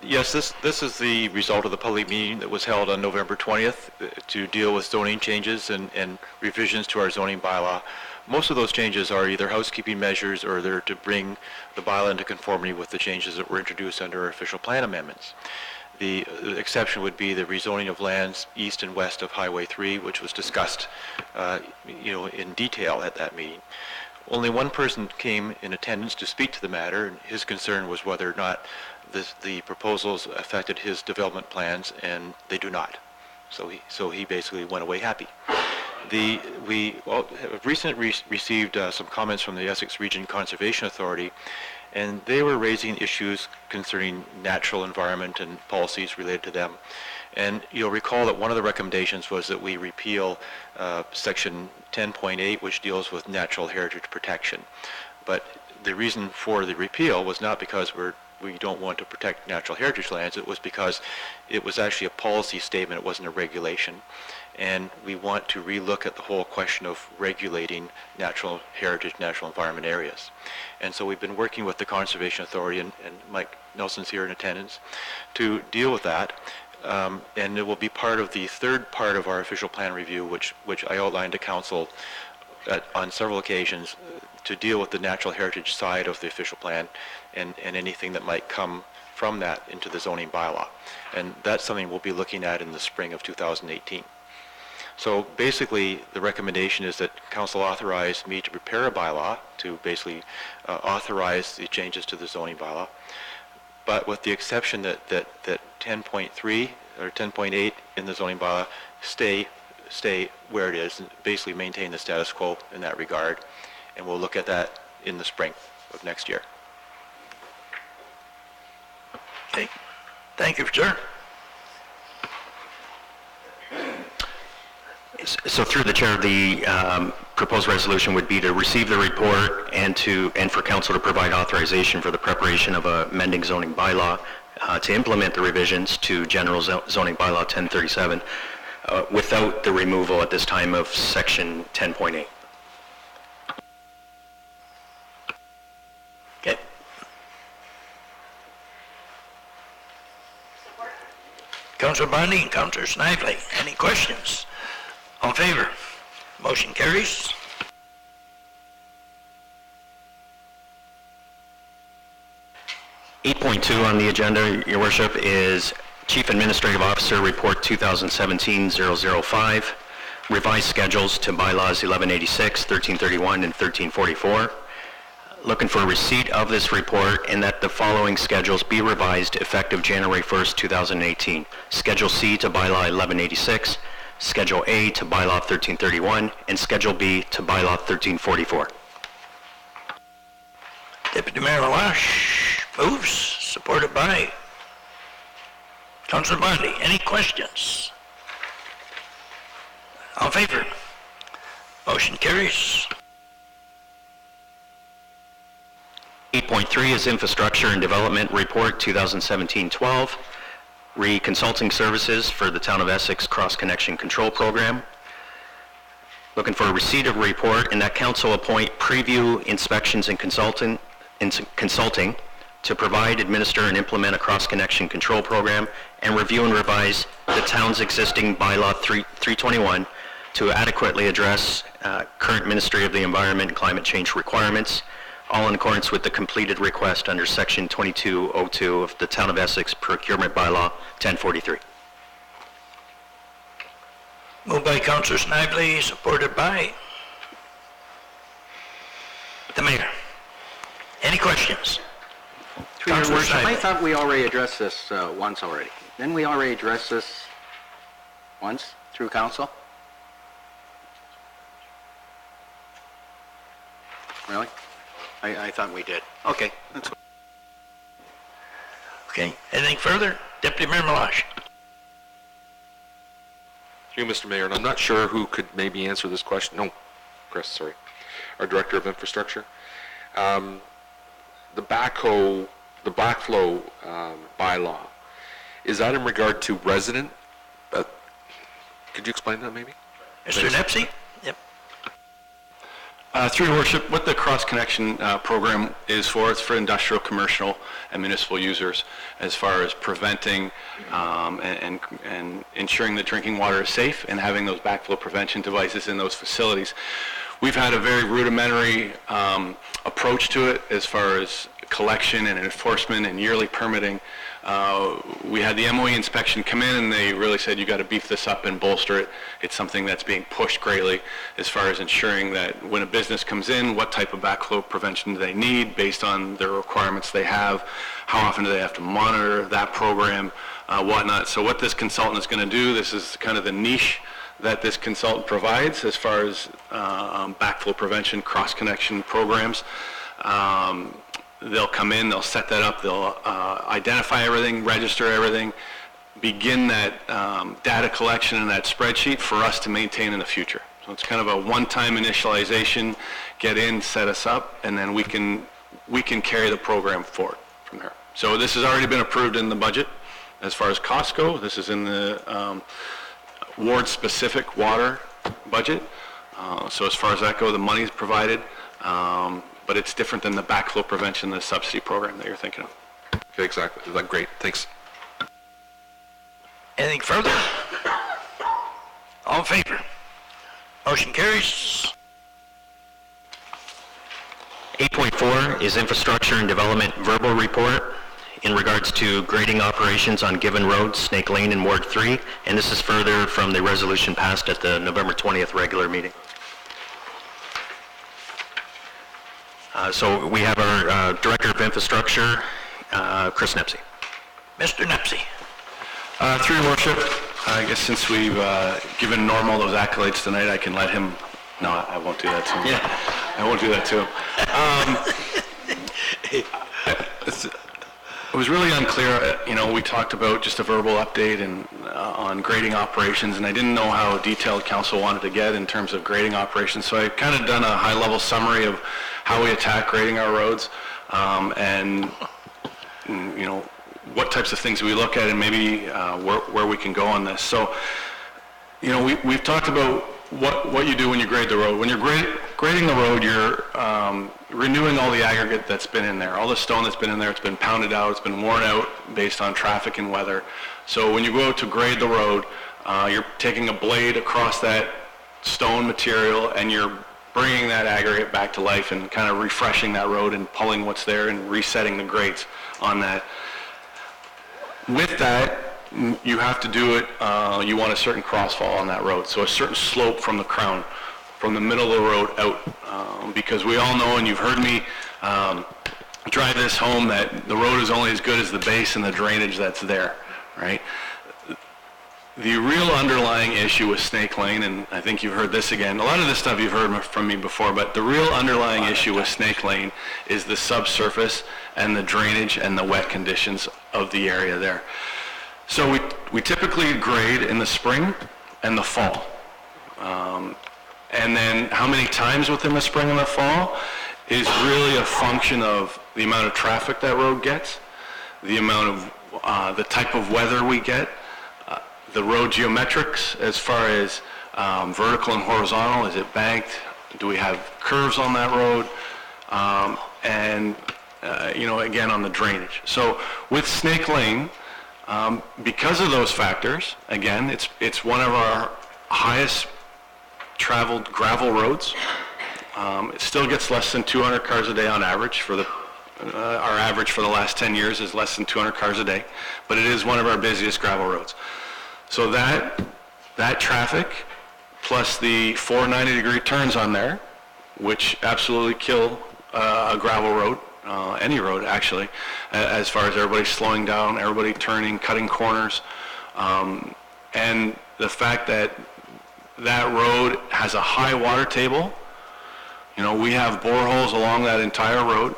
Yes, this is the result of the public meeting that was held on November 20th to deal with zoning changes and revisions to our zoning bylaw. Most of those changes are either housekeeping measures or they're to bring the bylaw into conformity with the changes that were introduced under our official plan amendments. The exception would be the rezoning of lands east and west of Highway 3, which was discussed, in detail at that meeting. Only one person came in attendance to speak to the matter, and his concern was whether or not the proposals affected his development plans, and they do not. So he basically went away happy. We have recently received some comments from the Essex Region Conservation Authority, and they were raising issues concerning natural environment and policies related to them. And you'll recall that one of the recommendations was that we repeal Section 10.8, which deals with natural heritage protection. But the reason for the repeal was not because we don't want to protect natural heritage lands. It was because it was actually a policy statement. It wasn't a regulation. And we want to relook at the whole question of regulating natural heritage, natural environment areas. And so we've been working with the Conservation Authority, and Mike Nelson's here in attendance, to deal with that. And it will be part of the third part of our official plan review, which I outlined to Council on several occasions, to deal with the natural heritage side of the official plan and anything that might come from that into the zoning bylaw. And that's something we'll be looking at in the spring of 2018. So basically, the recommendation is that council authorize me to prepare a bylaw to basically authorize the changes to the zoning bylaw, but with the exception that 10.3 or 10.8 in the zoning bylaw stay where it is, and basically maintain the status quo in that regard, and we'll look at that in the spring of next year. Okay. Thank you, sir. So through the chair, the proposed resolution would be to receive the report and for council to provide authorization for the preparation of a amending zoning bylaw to implement the revisions to general zoning bylaw 1037 without the removal at this time of section 10.8. Okay. Councilor Bondi and Councilor Snively, any questions? All in favor? Motion carries. .2 on the agenda, Your Worship, is Chief Administrative Officer Report 2017-005, revised schedules to bylaws 1186, 1331, and 1344. Looking for receipt of this report and that the following schedules be revised effective January 1st, 2018. Schedule C to bylaw 1186, Schedule A to bylaw 1331, and Schedule B to bylaw 1344. Deputy Mayor Lash moves, supported by Councilor Bondi. Any questions? All in favor? Motion carries. 8.3 is Infrastructure and Development Report 2017-12, Consulting Services for the Town of Essex Cross-Connection Control Program. Looking for a receipt of a report and that council appoint preview inspections and consulting to provide, administer, and implement a cross-connection control program and review and revise the town's existing bylaw 321 to adequately address current Ministry of the Environment and Climate Change requirements, all in accordance with the completed request under Section 2202 of the Town of Essex Procurement Bylaw 1043. Moved by Councilor Snively, supported by the Mayor. Any questions? Your Councilor Worship, I Snively. thought we already addressed this once already. Didn't we already address this once through council? Really? I thought we did. Okay. That's Okay, anything further? Deputy Mayor Malash. Through you, Mr. Mayor, and I'm not sure who could maybe answer this question. No, Chris, sorry. Our Director of Infrastructure. The backflow bylaw, is that in regard to resident? Could you explain that maybe? Mr. Nepsey? Yep. Through your worship, what the cross-connection program is for, it's for industrial, commercial, and municipal users as far as preventing and ensuring that drinking water is safe and having those backflow prevention devices in those facilities. We've had a very rudimentary approach to it as far as collection and enforcement and yearly permitting. We had the MOE inspection come in and they really said you got to beef this up and bolster it. It's something that's being pushed greatly as far as ensuring that when a business comes in, what type of backflow prevention do they need based on the requirements they have, how often do they have to monitor that program, whatnot. So what this consultant is going to do, this is kind of the niche that this consultant provides as far as backflow prevention, cross-connection programs. They'll come in, they'll set that up, they'll identify everything, register everything, begin that data collection and that spreadsheet for us to maintain in the future. So it's kind of a one-time initialization, get in, set us up, and then we can carry the program forward from there. So this has already been approved in the budget. As far as costs go, this is in the ward-specific water budget. So as far as that goes, the money is provided. But it's different than the backflow prevention, the subsidy program that you're thinking of. Okay, exactly. That's great. Thanks. Anything further? All in favor? Motion carries. 8.4 is Infrastructure and Development Verbal Report. in regards to grading operations on given roads, Snake Lane in Ward 3, and this is further from the resolution passed at the November 20th regular meeting. So we have our Director of Infrastructure, Chris Nepsey. Mr. Nepsey. Through your worship, I guess since we've given Normal those accolades tonight, I can let him, no, I won't do that to him. Yeah. I won't do that to him. It was really unclear, we talked about just a verbal update and on grading operations, and I didn't know how detailed council wanted to get in terms of grading operations, so I've kind of done a high-level summary of how we attack grading our roads, and what types of things we look at, and maybe where we can go on this. So, we've talked about what you do when you grade the road. When you're grading the road, you're renewing all the aggregate that's been in there. All the stone that's been in there, it's been pounded out, it's been worn out based on traffic and weather. So when you go out to grade the road, you're taking a blade across that stone material and you're bringing that aggregate back to life and kind of refreshing that road and pulling what's there and resetting the grades on that. With that, you have to do it, you want a certain crossfall on that road, so a certain slope from the crown, from the middle of the road out, because we all know, and you've heard me drive this home, that the road is only as good as the base and the drainage that's there, right? The real underlying issue with Snake Lane, and I think you've heard this again, a lot of this stuff you've heard from me before, but the real underlying issue with Snake Lane is the subsurface and the drainage and the wet conditions of the area there. So we typically grade in the spring and the fall. And then how many times within the spring and the fall is really a function of the amount of traffic that road gets, the amount of, the type of weather we get, the road geometrics as far as vertical and horizontal. Is it banked? Do we have curves on that road? And again, on the drainage. So with Snake Lane, because of those factors, again, it's one of our highest traveled gravel roads. It still gets less than 200 cars a day on average. Our average for the last 10 years is less than 200 cars a day, but it is one of our busiest gravel roads. So that traffic, plus the 4 90-degree turns on there, which absolutely kill a gravel road, any road actually, as far as everybody slowing down, everybody turning, cutting corners, and the fact that that road has a high water table. We have boreholes along that entire road.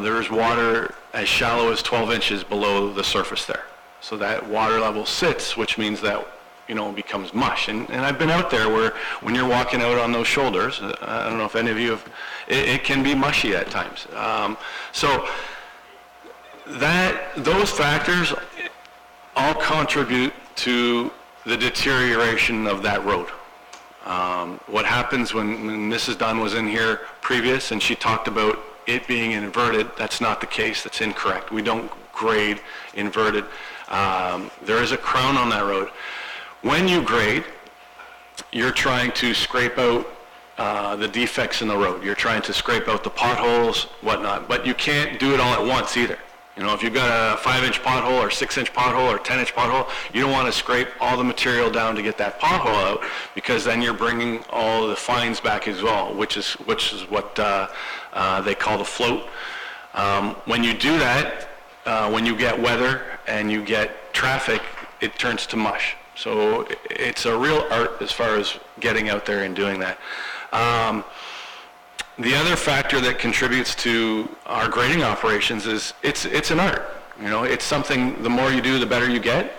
There is water as shallow as 12 inches below the surface there. So that water level sits, which means that it becomes mush. And I've been out there where when you're walking out on those shoulders, I don't know if any of you have, it can be mushy at times. So those factors all contribute to the deterioration of that road. What happens when Mrs. Dunn was in here previous and she talked about it being inverted, that's not the case, that's incorrect. We don't grade inverted. There is a crown on that road. When you grade, you're trying to scrape out the defects in the road. You're trying to scrape out the potholes, whatnot, but you can't do it all at once either. If you've got a 5-inch pothole or 6-inch pothole or 10-inch pothole, you don't want to scrape all the material down to get that pothole out, because then you're bringing all the fines back as well, which is what they call the float. When you do that, when you get weather and you get traffic, it turns to mush. So it's a real art as far as getting out there and doing that. The other factor that contributes to our grading operations is it's an art. It's something, the more you do, the better you get.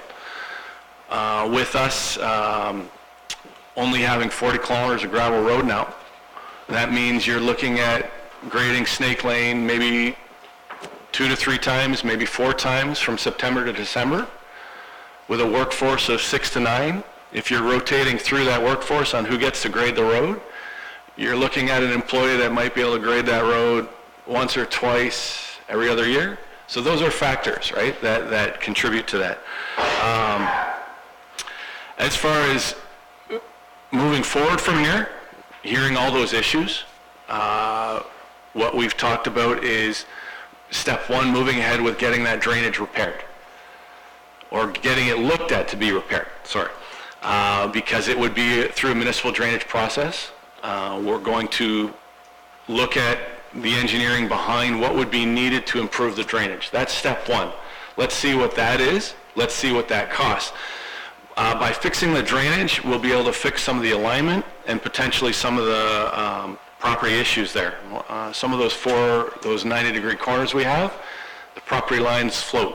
With us only having 40 kilometers of gravel road now, that means you're looking at grading Snake Lane maybe 2 to 3 times, maybe 4 times from September to December, with a workforce of 6 to 9. If you're rotating through that workforce on who gets to grade the road, you're looking at an employee that might be able to grade that road once or twice every other year. So those are factors, right, that contribute to that. As far as moving forward from here, hearing all those issues, what we've talked about is step one, moving ahead with getting that drainage repaired, or getting it looked at to be repaired, sorry. Because it would be through a municipal drainage process. We're going to look at the engineering behind what would be needed to improve the drainage. That's step one. Let's see what that is. Let's see what that costs. By fixing the drainage, we'll be able to fix some of the alignment and potentially some of the property issues there. Some of those 90-degree corners we have, the property lines float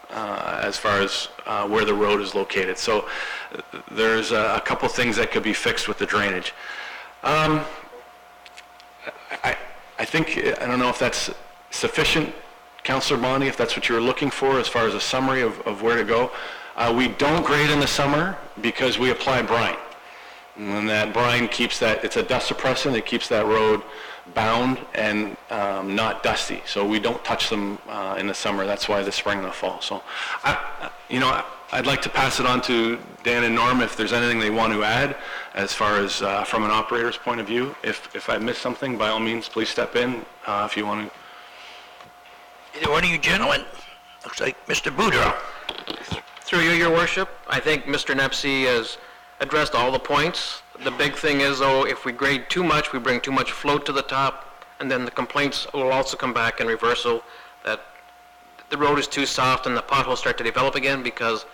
as far as where the road is located. So there's a couple things that could be fixed with the drainage. I think, I don't know if that's sufficient, Councillor Bondi, if that's what you were looking for as far as a summary of where to go. We don't grade in the summer because we apply brine. And that brine keeps that, it's a dust suppressant, it keeps that road bound and not dusty. So we don't touch them in the summer. That's why the spring and the fall. So, I'd like to pass it on to Dan and Norm if there's anything they want to add as far as from an operator's point of view. If I missed something, by all means, please step in if you want to. Either one of you gentlemen? Looks like Mr. Boudreau. Through you, Your Worship, I think Mr. Nepsey has addressed all the points. The big thing is, though, if we grade too much, we bring too much float to the top, and then the complaints will also come back in reversal that the road is too soft and the potholes start to develop again, because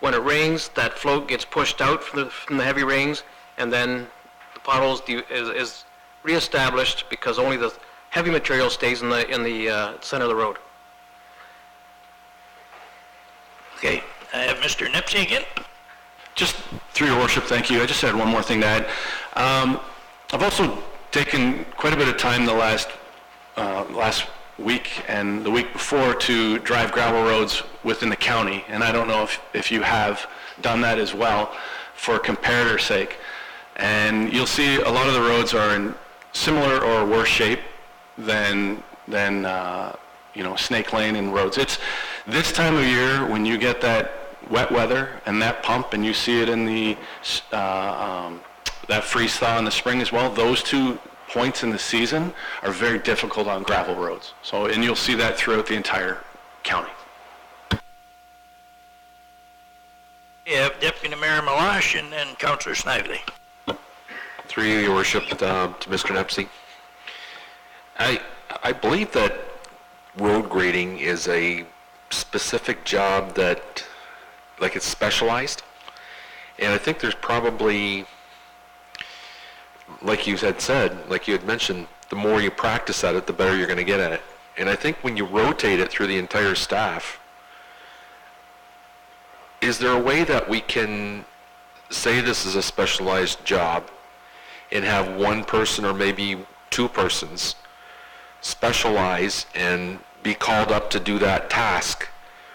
when it rains, that float gets pushed out from the heavy rains, and then the potholes is reestablished because only the heavy material stays in the center of the road. Okay, I have Mr. Nepsey again. Just through your worship, thank you. I just had one more thing to add. I've also taken quite a bit of time the last week and the week before to drive gravel roads within the county, and I don't know if you have done that as well for comparator's sake. And you'll see a lot of the roads are in similar or worse shape than Snake Lane and roads. It's this time of year when you get that wet weather and that pump, and you see it in the that freeze thaw in the spring as well. Those 2 points in the season are very difficult on gravel roads. So, and you'll see that throughout the entire county. You have Deputy Mayor Malash and then Councillor Snively. Through you, Your Worship, to Mr. Nepsey. I believe that road grading is a specific job that, like, it's specialized. And I think there's probably, like you had said, like you had mentioned, the more you practice at it, the better you're going to get at it. And I think when you rotate it through the entire staff, is there a way that we can say this is a specialized job and have one person or maybe 2 persons specialize and be called up to do that task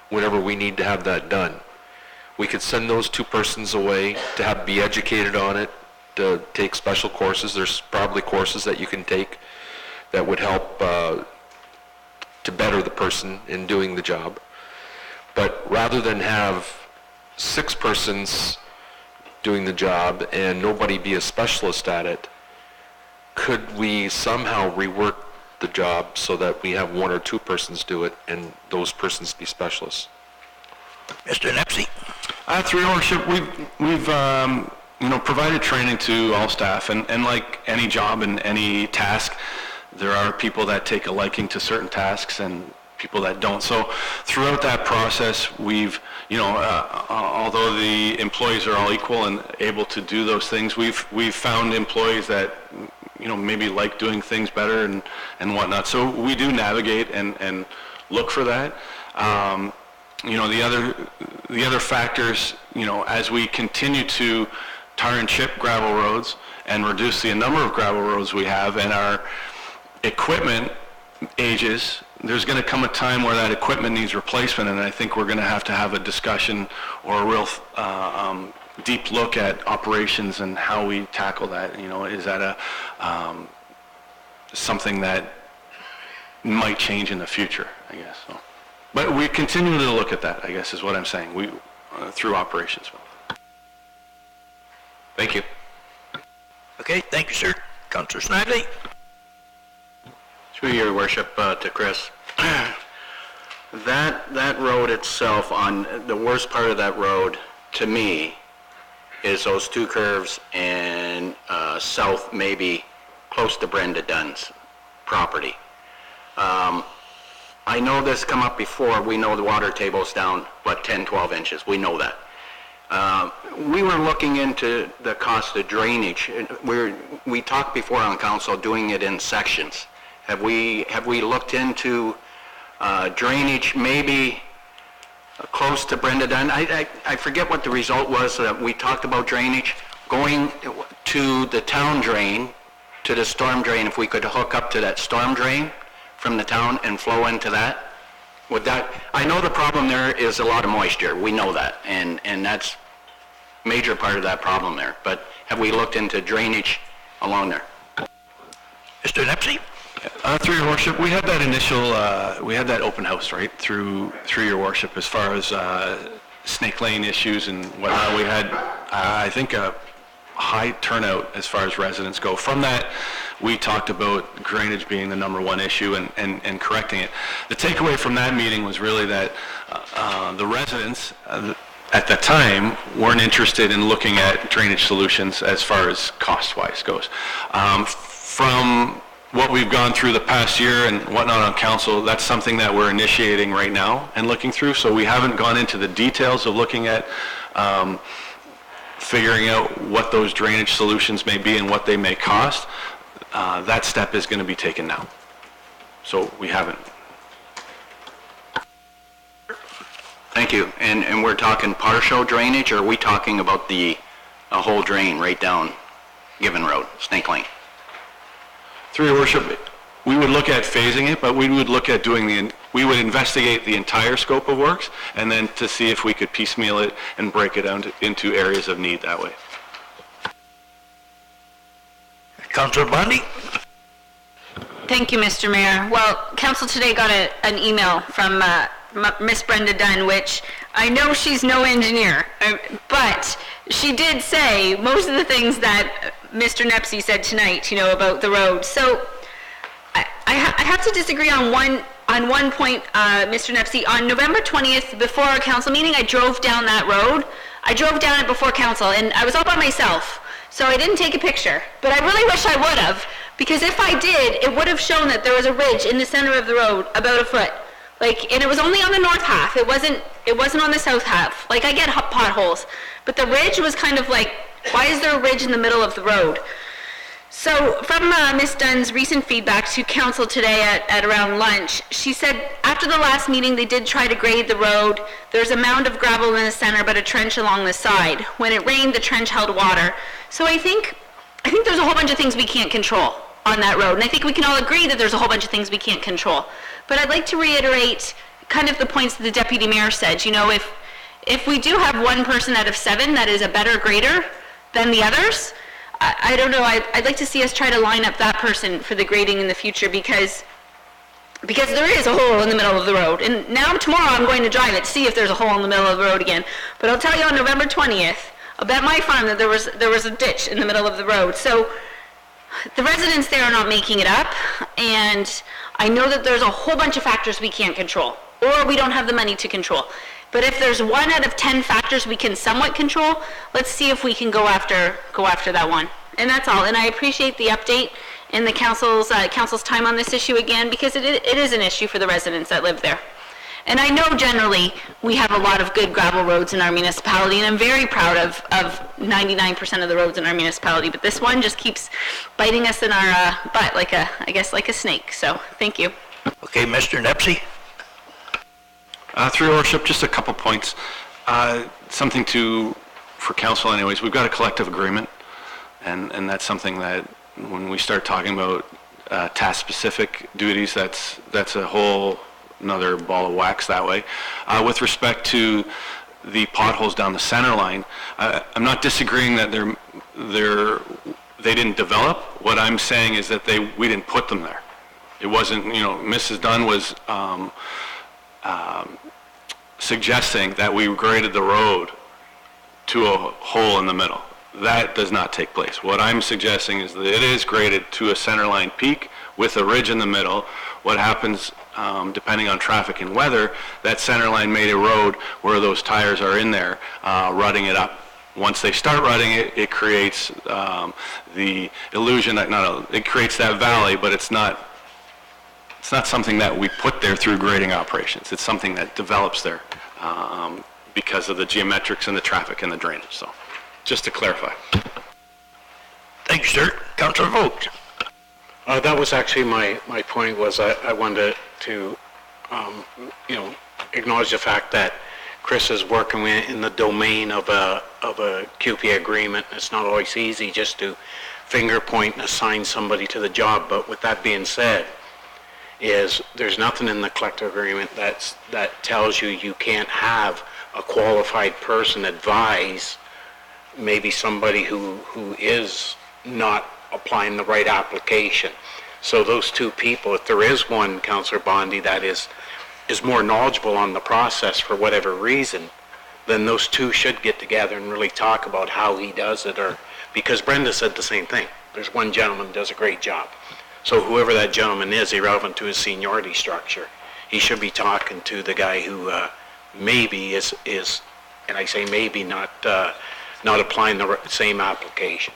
whenever we need to have that done? We could send those 2 persons away to be educated on it, to take special courses. There's probably courses that you can take that would help to better the person in doing the job. But rather than have 6 persons doing the job and nobody be a specialist at it, could we somehow rework the job so that we have 1 or 2 persons do it and those persons be specialists? Mr. Nepsey. Through your worship, we've provided training to all staff, and like any job and any task, there are people that take a liking to certain tasks and people that don't. So throughout that process, we've, although the employees are all equal and able to do those things, we've found employees that, maybe like doing things better and whatnot. So we do navigate and look for that. The other factors, as we continue to tar and chip gravel roads and reduce the number of gravel roads we have, and our equipment ages, there's going to come a time where that equipment needs replacement, and I think we're going to have a discussion or a real deep look at operations and how we tackle that. Is that something that might change in the future, I guess. So. But we continue to look at that, I guess, is what I'm saying, through operations. Thank you. Okay, thank you, sir. Councillor Snively. Through your worship to Chris. That road itself, on the worst part of that road, to me, is those two curves and south, maybe close to Brenda Dunn's property. I know this come up before. We know the water table's down, 10, 12 inches. We know that. We were looking into the cost of drainage. We talked before on council doing it in sections. Have we looked into drainage maybe close to Brenda Dunn? I forget what the result was. We talked about drainage going to the town drain, to the storm drain. If we could hook up to that storm drain from the town and flow into that, would that? I know the problem there is a lot of moisture. We know that, and that's major part of that problem there. But have we looked into drainage along there? Mr. Nepsey? Through your worship, we had that initial, we had that open house, right, through your worship, as far as Snake Lane issues and whatnot. We had, I think, a high turnout as far as residents go. From that, we talked about drainage being the number one issue and correcting it. The takeaway from that meeting was really that the residents at the time weren't interested in looking at drainage solutions as far as cost-wise goes. From what we've gone through the past year and whatnot on council, that's something that we're initiating right now and looking through. So we haven't gone into the details of looking at figuring out what those drainage solutions may be and what they may cost. That step is going to be taken now. So we haven't. Thank you. And we're talking partial drainage, or are we talking about a whole drain right down Given Road, Snake Lane? Through your worship, we would look at phasing it, but we would look at we would investigate the entire scope of works and then to see if we could piecemeal it and break it down into areas of need that way. Councilor Bondi? Thank you, Mr. Mayor. Well, council today got an email from Miss Brenda Dunn, which I know she's no engineer, but she did say most of the things that Mr. Nepsey said tonight, about the road. So I have to disagree on one point, Mr. Nepsey. On November 20th, before our council meeting, I drove down that road. I drove down it before council, and I was all by myself, so I didn't take a picture. But I really wish I would have, because if I did, it would have shown that there was a ridge in the center of the road, about a foot. And it was only on the north half. It wasn't on the south half. I get potholes, but the ridge was kind of why is there a ridge in the middle of the road? So from Ms. Dunn's recent feedback to council today at around lunch, she said after the last meeting they did try to grade the road. There's a mound of gravel in the center, but a trench along the side. When it rained, the trench held water. So I think there's a whole bunch of things we can't control on that road, and I think we can all agree that there's a whole bunch of things we can't control. But I'd like to reiterate kind of the points that the deputy mayor said. If we do have one person out of 7 that is a better grader than the others, I don't know, I'd like to see us try to line up that person for the grading in the future, because there is a hole in the middle of the road. And now tomorrow I'm going to drive it to see if there's a hole in the middle of the road again. But I'll tell you on November 20th, I'll bet my farm that there was a ditch in the middle of the road. So the residents there are not making it up, and I know that there's a whole bunch of factors we can't control, or we don't have the money to control. But if there's 1 out of 10 factors we can somewhat control, let's see if we can go after that one. And that's all. And I appreciate the update and the council's time on this issue again, because it is an issue for the residents that live there. And I know generally we have a lot of good gravel roads in our municipality, and I'm very proud of 99% of the roads in our municipality, but this one just keeps biting us in our butt like a snake. So thank you. Okay, Mr. Nepsey? Through your worship, just a couple points. Something for council anyways, we've got a collective agreement, and that's something that when we start talking about task-specific duties, that's a whole another ball of wax that way. With respect to the potholes down the center line, I'm not disagreeing that they didn't develop. What I'm saying is that we didn't put them there. It wasn't, Mrs. Dunn was suggesting that we graded the road to a hole in the middle. That does not take place. What I'm suggesting is that it is graded to a centerline peak with a ridge in the middle. What happens depending on traffic and weather, that center line made erode where those tires are in there, rutting it up. Once they start rutting it, it creates the illusion that, it creates that valley, but it's not something that we put there through grading operations. It's something that develops there because of the geometrics and the traffic and the drainage. So, just to clarify. Thank you, sir. Councilor Vogt. That was actually my point was I wanted to, acknowledge the fact that Chris is working in the domain of a QP agreement. It's not always easy just to finger point and assign somebody to the job. But with that being said, there's nothing in the collective agreement that tells you can't have a qualified person advise maybe somebody who is not applying the right application. So those two people, if there is one, Councillor Bondi, that is more knowledgeable on the process for whatever reason, then those two should get together and really talk about how he does it, or because Brenda said the same thing. There's one gentleman who does a great job. So whoever that gentleman is, irrelevant to his seniority structure, he should be talking to the guy who maybe is, and I say maybe, not applying the same application.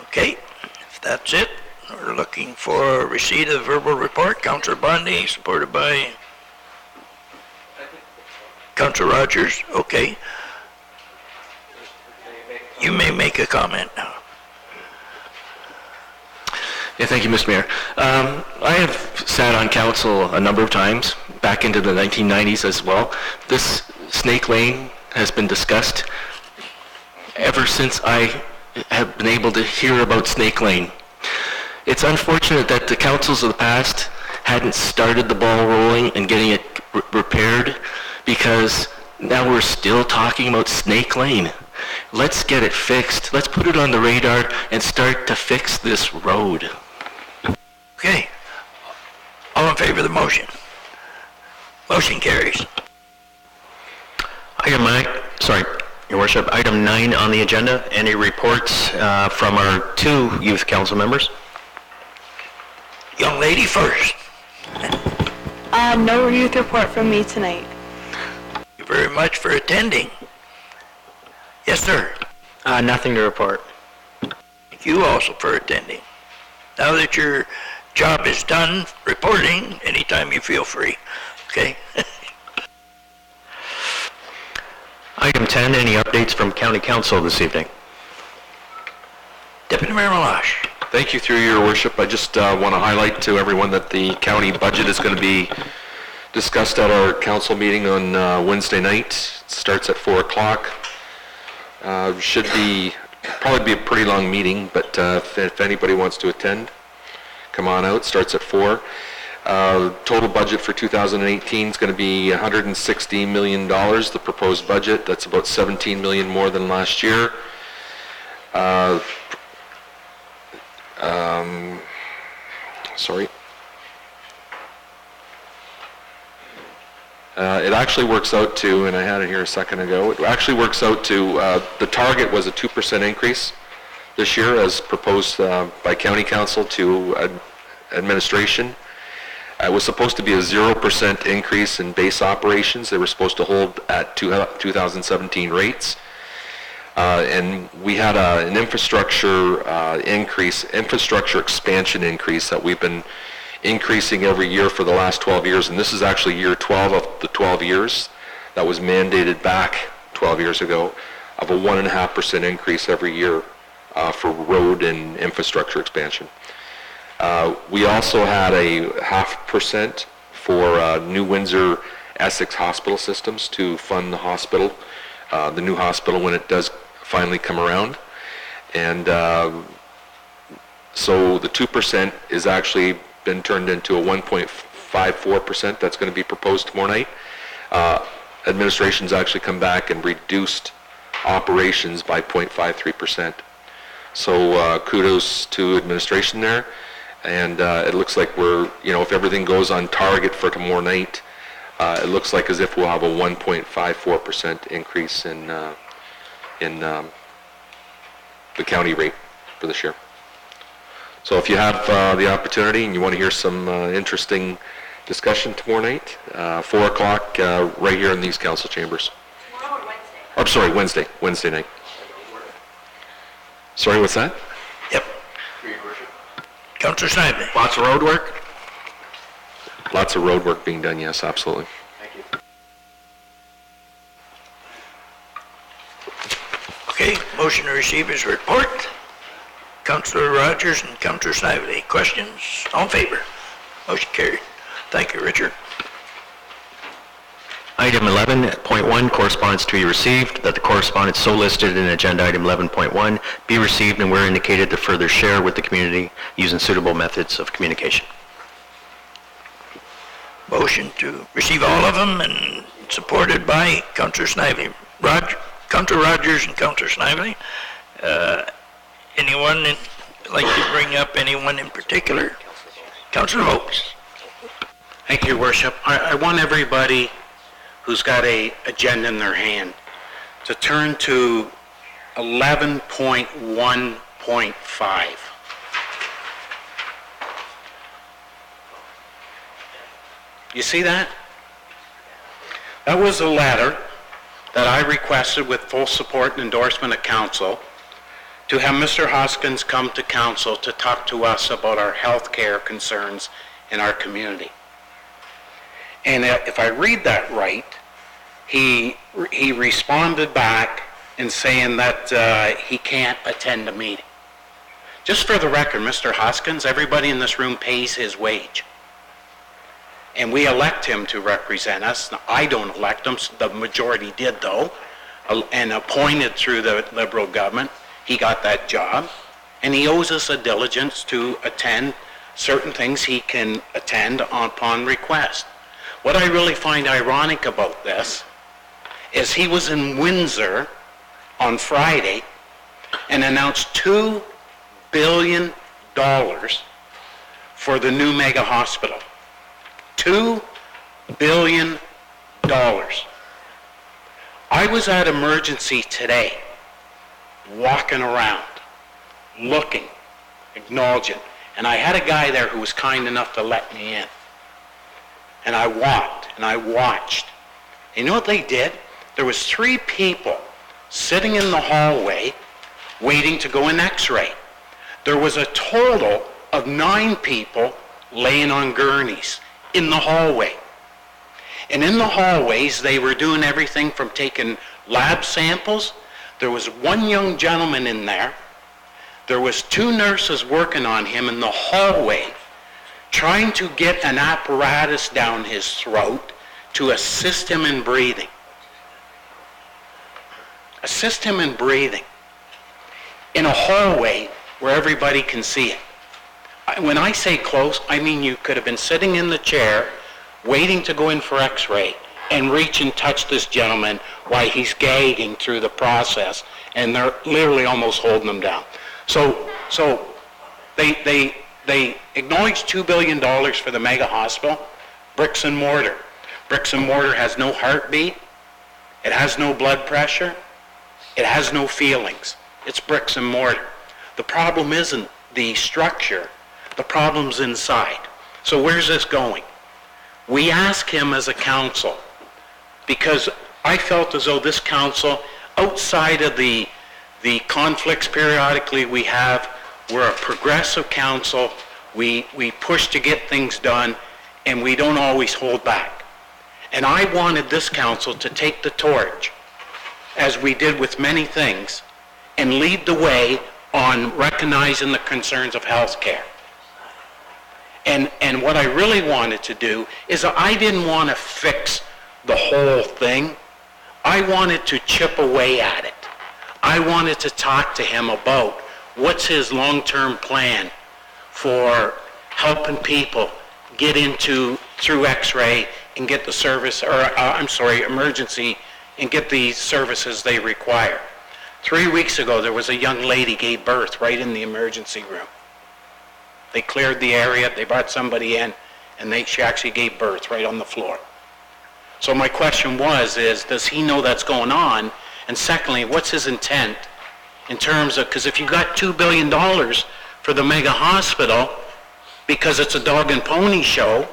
Okay, if that's it, we're looking for receipt of verbal report. Councillor Bondi, supported by Councillor Rogers. Okay. You may make a comment now. Yeah, thank you, Mr. Mayor. I have sat on council a number of times, back into the 1990s as well. This Snake Lane has been discussed ever since I have been able to hear about Snake Lane. It's unfortunate that the councils of the past hadn't started the ball rolling and getting it repaired, because now we're still talking about Snake Lane. Let's get it fixed. Let's put it on the radar and start to fix this road. Okay. All in favor of the motion? Motion carries. Your Worship, item 9 on the agenda. Any reports from our 2 youth council members? Young lady first. No youth report from me tonight. Thank you very much for attending. Yes, sir. Nothing to report. Thank you also for attending. Now that your job is done reporting, anytime you feel free. Okay? Item 10, any updates from County Council this evening? Deputy Mayor Malash. Thank you, through your worship. I just want to highlight to everyone that the county budget is going to be discussed at our council meeting on Wednesday night. It starts at 4 o'clock. Should probably be a pretty long meeting, but if anybody wants to attend, come on out. Starts at 4. Total budget for 2018 is going to be $160 million, the proposed budget. That's about $17 million more than last year. It actually works out to, and I had it here a second ago, it actually works out to, the target was a 2% increase this year as proposed by County Council to administration. It was supposed to be a 0% increase in base operations. They were supposed to hold at 2017 rates. And we had an infrastructure infrastructure expansion increase that we've been increasing every year for the last 12 years. And this is actually year 12 of the 12 years that was mandated back 12 years ago, of a 1.5% increase every year for road and infrastructure expansion. We also had a 0.5% for New Windsor Essex hospital systems to fund the hospital, the new hospital, when it does finally come around. And so the 2% is actually been turned into a 1.54% that's going to be proposed tomorrow night. Administration's actually come back and reduced operations by 0.53%. So kudos to administration there. And it looks like we're, if everything goes on target for tomorrow night, it looks like as if we'll have a 1.54% increase in the county rate for this year. So if you have the opportunity and you want to hear some interesting discussion tomorrow night, 4 o'clock right here in these council chambers. Tomorrow or Wednesday? I'm sorry, Wednesday night. Sorry, what's that? Yep. Councillor Snively. Lots of road work? Lots of road work being done, yes, absolutely. Okay, motion to receive his report. Councillor Rogers and Councillor Snively. Questions? All in favor? Motion carried. Thank you, Richard. Item 11.1, correspondence to be received, that the correspondence so listed in agenda item 11.1 be received and where indicated to further share with the community using suitable methods of communication. Motion to receive all of them and supported by Councillor Snively. Councillor Rogers and Councillor Snively. Anyone like to bring up anyone in particular? Councillor Oakes. Thank you, Your Worship. I want everybody who's got an agenda in their hand to turn to 11.1.5. You see that? That was a letter that I requested with full support and endorsement of council to have Mr. Hoskins come to council to talk to us about our health care concerns in our community. And if I read that right, he responded back in saying that he can't attend a meeting. Just for the record, Mr. Hoskins, everybody in this room pays his wage. And we elect him to represent us. Now, I don't elect him, the majority did though, and appointed through the Liberal government. He got that job, and he owes us a diligence to attend certain things he can attend upon request. What I really find ironic about this is he was in Windsor on Friday and announced $2 billion for the new mega hospital. $2 billion. I was at emergency today, walking around, looking, acknowledging, and I had a guy there who was kind enough to let me in. And I walked, and I watched. And you know what they did? There was 3 people sitting in the hallway waiting to go in x-ray. There was a total of 9 people laying on gurneys in the hallway. And in the hallways, they were doing everything from taking lab samples. There was one young gentleman in there. There was 2 nurses working on him in the hallway, trying to get an apparatus down his throat to assist him in breathing. Assist him in breathing. In a hallway where everybody can see it. When I say close, I mean you could have been sitting in the chair, waiting to go in for x-ray, and reach and touch this gentleman while he's gagging through the process, and they're literally almost holding him down. So they acknowledged $2 billion for the mega hospital, bricks and mortar. Bricks and mortar has no heartbeat, it has no blood pressure, it has no feelings. It's bricks and mortar. The problem isn't the structure, the problem's inside. So where's this going? We ask him as a council, because I felt as though this council, outside of the conflicts periodically we have, we're a progressive council, we push to get things done, and we don't always hold back. And I wanted this council to take the torch, as we did with many things, and lead the way on recognizing the concerns of health care. And what I really wanted to do is I didn't want to fix the whole thing. I wanted to chip away at it. I wanted to talk to him about what's his long-term plan for helping people get through x-ray and get the service, emergency, and get the services they require. 3 weeks ago, there was a young lady gave birth right in the emergency room. They cleared the area, they brought somebody in, and she actually gave birth right on the floor. So my question is, does he know that's going on? And secondly, what's his intent in terms of, because if you got $2 billion for the mega hospital because it's a dog and pony show.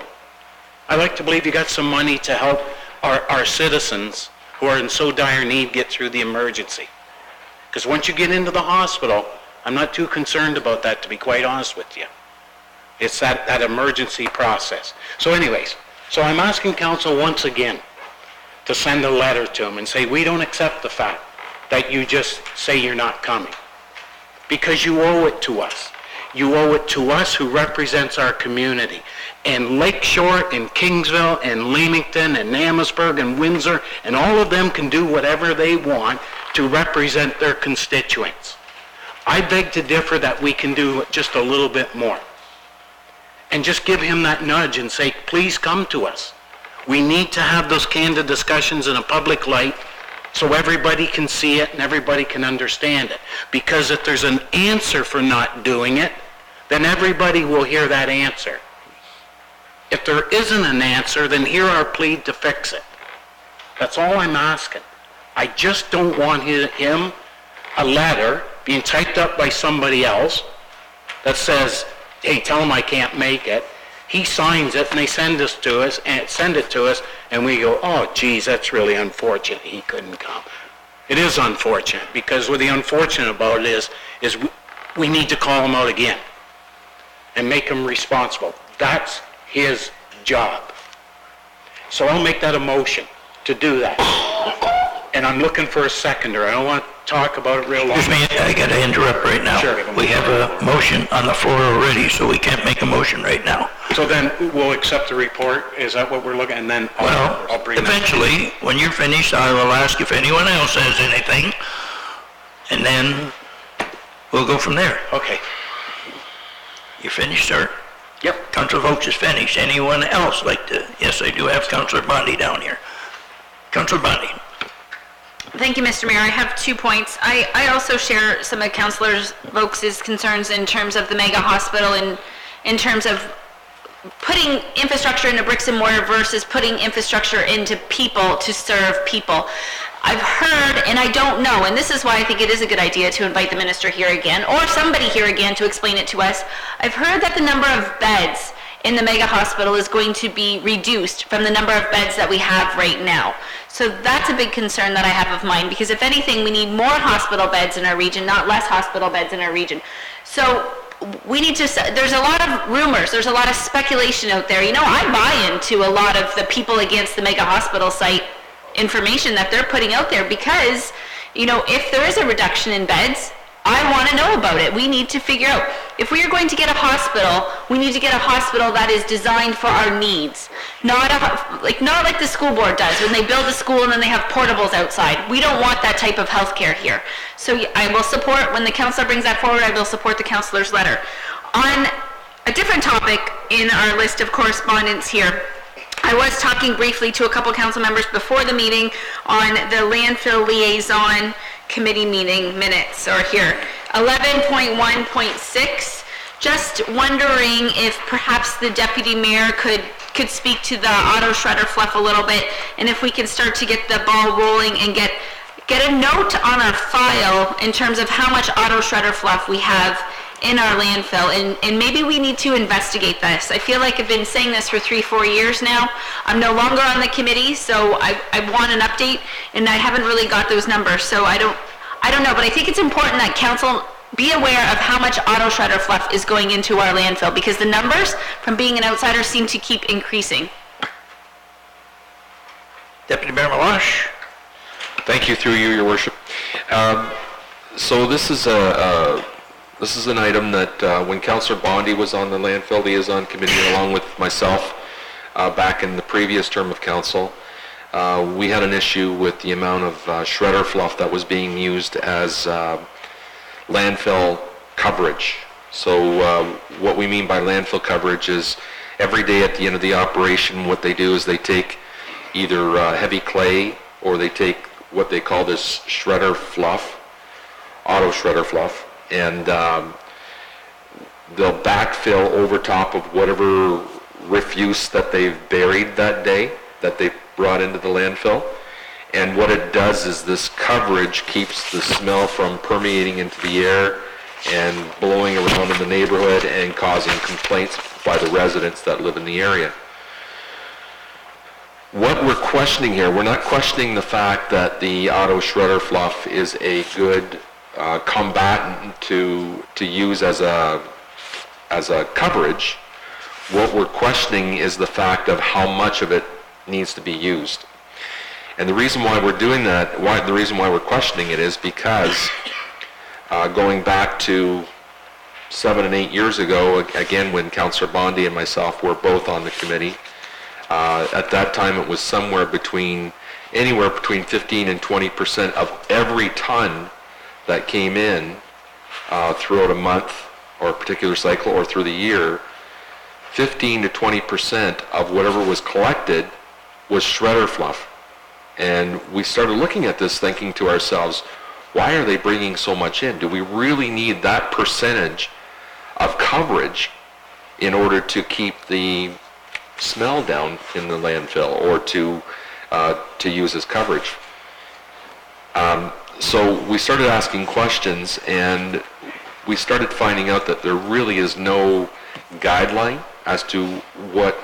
I like to believe you got some money to help our citizens who are in so dire need get through the emergency. Because once you get into the hospital, I'm not too concerned about that, to be quite honest with you. It's that emergency process. So anyways, so I'm asking council once again to send a letter to them and say, we don't accept the fact that you just say you're not coming. Because you owe it to us. You owe it to us who represents our community. And Lakeshore and Kingsville and Leamington and Amherstburg and Windsor and all of them can do whatever they want to represent their constituents. I beg to differ that we can do just a little bit more. And just give him that nudge and say, please come to us. We need to have those candid discussions in a public light so everybody can see it and everybody can understand it. Because if there's an answer for not doing it, then everybody will hear that answer. If there isn't an answer, then hear our plea to fix it. That's all I'm asking. I just don't want him a letter being typed up by somebody else that says, hey, tell him I can't make it. He signs it and they send it to us, and we go, oh, geez, that's really unfortunate he couldn't come. It is unfortunate, because what the unfortunate about it is we need to call him out again and make him responsible. That's his job. So I'll make that a motion to do that. And I'm looking for a seconder. I don't want to talk about it real long. Excuse me, I got to interrupt right now. Sure. We have a motion on the floor already, so we can't make a motion right now. So then we'll accept the report. Is that what we're looking at? And then I'll bring eventually, when you're finished, I will ask if anyone else has anything, and then we'll go from there. Okay. You finished, sir? Yep. Councilor Vokes is finished. Anyone else like to? Yes, I do have Councilor Bondi down here. Councilor Bondi. Thank you, Mr. Mayor. I have 2 points. I also share some of Councilor Vokes' concerns in terms of the mega hospital and in terms of putting infrastructure into bricks and mortar versus putting infrastructure into people to serve people. I've heard, and I don't know, and this is why I think it is a good idea to invite the minister here again, or somebody here again to explain it to us. I've heard that the number of beds in the mega hospital is going to be reduced from the number of beds that we have right now. So that's a big concern that I have of mine, because if anything, we need more hospital beds in our region, not less hospital beds in our region. So we need to, there's a lot of rumors, there's a lot of speculation out there. You know, I buy into a lot of the people against the mega hospital site information that they're putting out there, because, you know, if there is a reduction in beds, I want to know about it. We need to figure out, if we are going to get a hospital, we need to get a hospital that is designed for our needs. Not like the school board does when they build a school and then they have portables outside. We don't want that type of healthcare here. So I will support, when the councilor brings that forward, I will support the councilor's letter. On a different topic in our list of correspondence here, I was talking briefly to a couple council members before the meeting on the landfill liaison committee meeting minutes, or here. 11.1.6, just wondering if perhaps the deputy mayor could speak to the auto shredder fluff a little bit, and if we can start to get the ball rolling and get a note on our file in terms of how much auto shredder fluff we have in our landfill, and maybe we need to investigate this. I feel like I've been saying this for 3-4 years now. I'm no longer on the committee, so I want an update, and I haven't really got those numbers, so I don't know, but I think it's important that council be aware of how much auto shredder fluff is going into our landfill, because the numbers, from being an outsider, seem to keep increasing. Deputy Mayor Malash. Thank you, through you, Your Worship. So this is an item that when Councillor Bondi was on the landfill liaison committee along with myself back in the previous term of council, we had an issue with the amount of shredder fluff that was being used as landfill coverage. So what we mean by landfill coverage is every day at the end of the operation, what they do is they take either heavy clay, or they take what they call this shredder fluff, auto shredder fluff, and they'll backfill over top of whatever refuse that they've buried that day, that they brought into the landfill. And what it does is this coverage keeps the smell from permeating into the air and blowing around in the neighborhood and causing complaints by the residents that live in the area. What we're questioning here, we're not questioning the fact that the auto shredder fluff is a good combatant to use as a coverage. What we're questioning is the fact of how much of it needs to be used. And the reason why we're doing that, the reason why we're questioning it is because going back to 7 and 8 years ago, again when Councillor Bondi and myself were both on the committee, at that time it was anywhere between 15 and 20% of every ton that came in throughout a month or a particular cycle or through the year. 15 to 20% of whatever was collected was shredder fluff. And we started looking at this thinking to ourselves, why are they bringing so much in? Do we really need that percentage of coverage in order to keep the smell down in the landfill or to use as coverage? So we started asking questions, and we started finding out that there really is no guideline as to what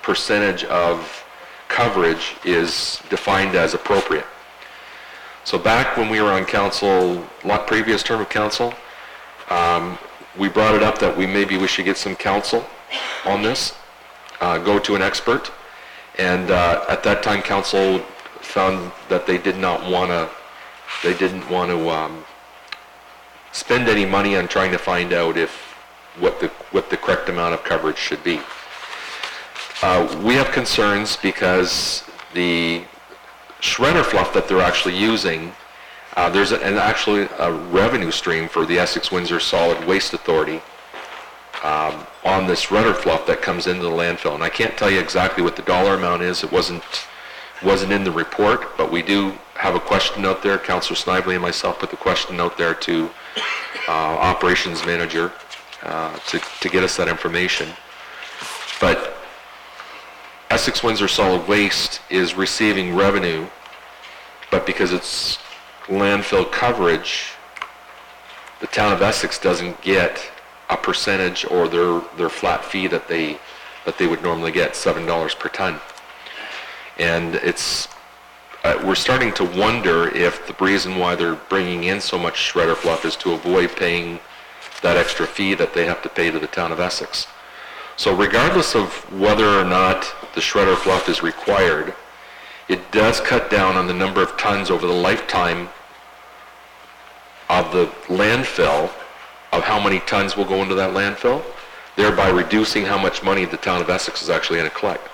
percentage of coverage is defined as appropriate. So back when we were on council, previous term of council, we brought it up that maybe we should get some counsel on this, go to an expert, and at that time council found that they didn't want to spend any money on trying to find out what the correct amount of coverage should be. We have concerns because the shredder fluff that they're actually using, there's actually a revenue stream for the Essex Windsor Solid Waste Authority on this shredder fluff that comes into the landfill. And I can't tell you exactly what the dollar amount is. It wasn't in the report, but we do have a question out there. Councillor Snively and myself put the question out there to operations manager to get us that information. But Essex Windsor Solid Waste is receiving revenue, but because it's landfill coverage, the town of Essex doesn't get a percentage or their flat fee that they would normally get, $7 per ton. And we're starting to wonder if the reason why they're bringing in so much shredder fluff is to avoid paying that extra fee that they have to pay to the town of Essex. So regardless of whether or not the shredder fluff is required, it does cut down on the number of tons over the lifetime of the landfill, of how many tons will go into that landfill, thereby reducing how much money the town of Essex is actually going to collect.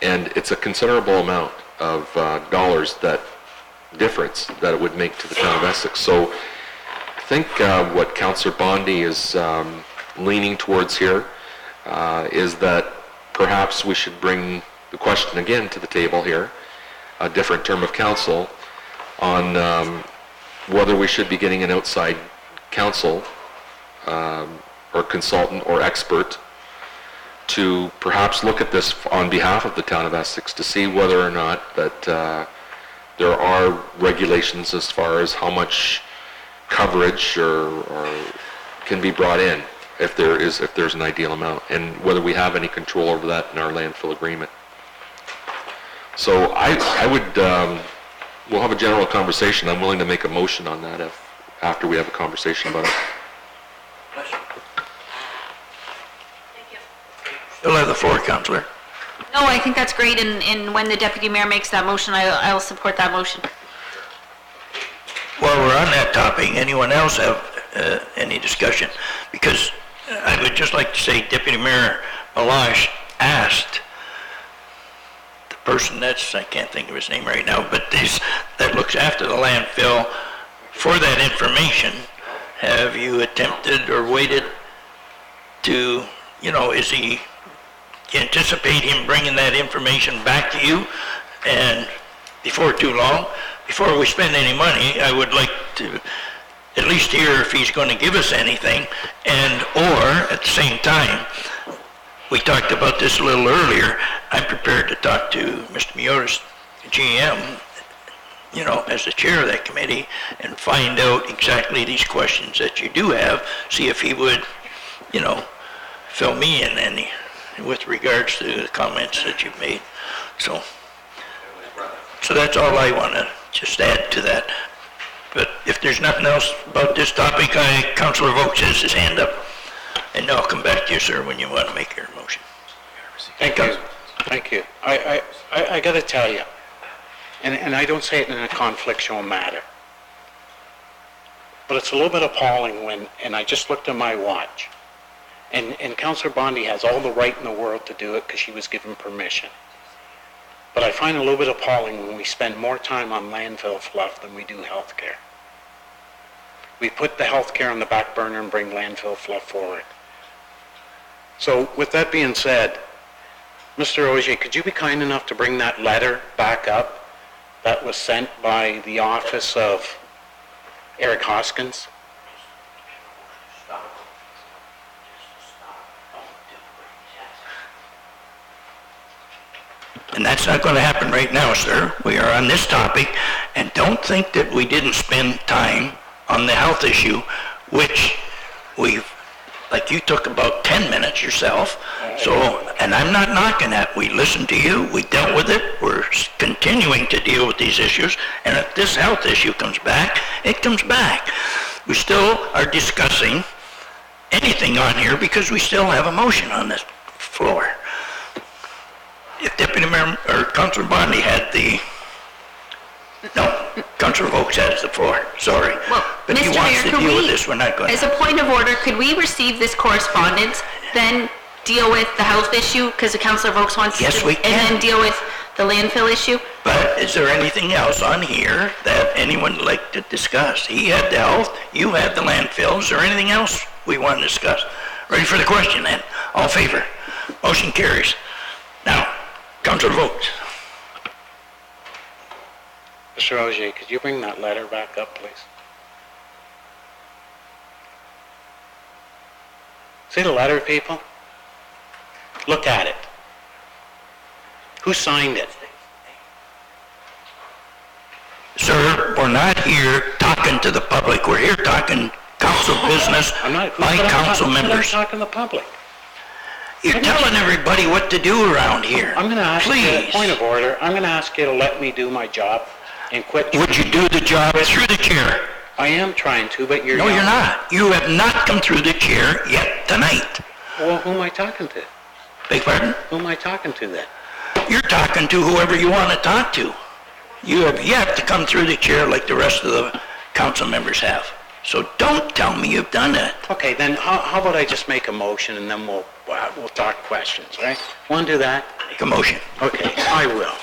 And it's a considerable amount of dollars, that difference that it would make to the town of Essex. So I think what Councillor Bondi is leaning towards here is that perhaps we should bring the question again to the table here, a different term of council, on whether we should be getting an outside counsel or consultant or expert to perhaps look at this on behalf of the town of Essex to see whether or not that there are regulations as far as how much coverage or can be brought in, if there's an ideal amount, and whether we have any control over that in our landfill agreement. So I would, we'll have a general conversation. I'm willing to make a motion on that after we have a conversation about it. You'll have the floor, Councillor. No, I think that's great, and when the deputy mayor makes that motion, I'll support that motion. While we're on that topic, anyone else have any discussion? Because I would just like to say Deputy Mayor Malash asked the person I can't think of his name right now, but that looks after the landfill for that information. Have you attempted or waited to, is he, anticipate him bringing that information back to you? And before too long, before we spend any money, I would like to at least hear if he's going to give us anything, and or at the same time, we talked about this a little earlier, I'm prepared to talk to Mr. Miotis, GM, as the chair of that committee, and find out exactly these questions that you do have, see if he would, fill me in any with regards to the comments that you've made. So that's all I want to just add to that. But if there's nothing else about this topic, Councillor Vokes has his hand up. And I'll come back to you, sir, when you want to make your motion. Thank you. Thank you. I got to tell you, and I don't say it in a conflictual matter, but it's a little bit appalling and I just looked at my watch, and Councillor Bondi has all the right in the world to do it because she was given permission. But I find it a little bit appalling when we spend more time on landfill fluff than we do health care. We put the health care on the back burner and bring landfill fluff forward. So with that being said, Mr. Ogier, could you be kind enough to bring that letter back up that was sent by the office of Eric Hoskins? And that's not going to happen right now, sir. We are on this topic, and don't think that we didn't spend time on the health issue, which like you took about 10 minutes yourself. So, and I'm not knocking that. We listened to you, we dealt with it, we're continuing to deal with these issues, and if this health issue comes back, it comes back. We still are discussing anything on here because we still have a motion on this floor. If Deputy Mayor, or Councillor Bondi had Councillor Vokes has the floor, sorry. Well, But he Mr. wants Mayor, to deal with this, we're not going to. as a point of order, could we receive this correspondence, then deal with the health issue, because the Councillor Vokes wants to? Yes, we can. And then deal with the landfill issue? But is there anything else on here that anyone would like to discuss? He had the health, you had the landfill. Is there anything else we want to discuss? Ready for the question then? All in favor? Motion carries. Now, Councillor Vokes. Mr. Ogier, could you bring that letter back up, please? See the letter, people? Look at it. Who signed it? Sir, we're not here talking to the public. We're here talking council business by council members. I'm talking to the public. You're telling everybody what to do around here. I'm going to ask Please. you, point of order, I'm going to ask you to let me do my job and quit. Would you do the job through the chair? I am trying to, but you're No, you're not. You have not come through the chair yet tonight. Well, who am I talking to? Beg pardon? Who am I talking to then? You're talking to whoever you want to talk to. You have yet to come through the chair like the rest of the council members have. So don't tell me you've done it. Okay, then how about I just make a motion and then we'll talk questions, right? Want to do that? Make a motion. Okay, I will.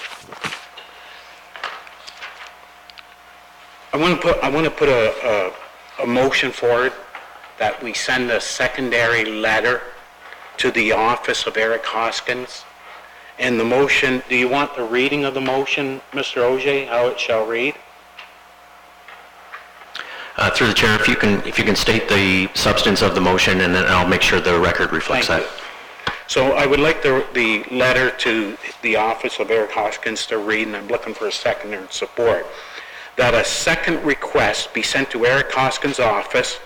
I want to put a motion forward that we send a secondary letter to the office of Eric Hoskins. And the motion, do you want the reading of the motion, Mr. Ogier, how it shall read? Through the chair, if you can state the substance of the motion, and then I'll make sure the record reflects that. So I would like the letter to the office of Eric Hoskins to read, and I'm looking for a seconder in support, that a second request be sent to Eric Hoskins' office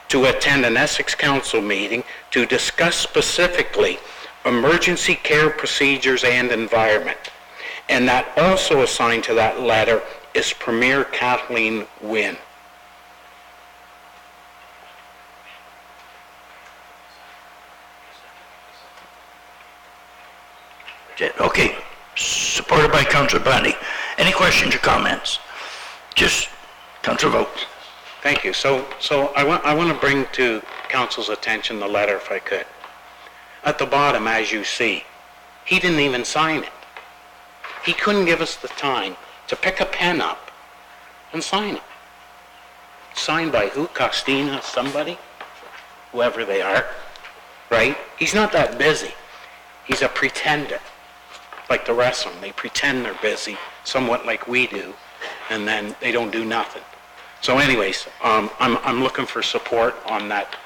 to attend an Essex Council meeting to discuss specifically emergency care procedures and environment. And that also assigned to that letter is Premier Kathleen Wynne. Okay, supported by Councillor Bondi. Any questions or comments? Just Councillor Vokes. Thank you. So I want to bring to council's attention the letter, if I could. At the bottom, as you see, he didn't even sign it. He couldn't give us the time to pick a pen up and sign it. Signed by who? Costina, somebody? Whoever they are, right? He's not that busy. He's a pretender. Like the rest of them, they pretend they're busy, somewhat like we do, and then they don't do nothing. So anyways, I'm looking for support on that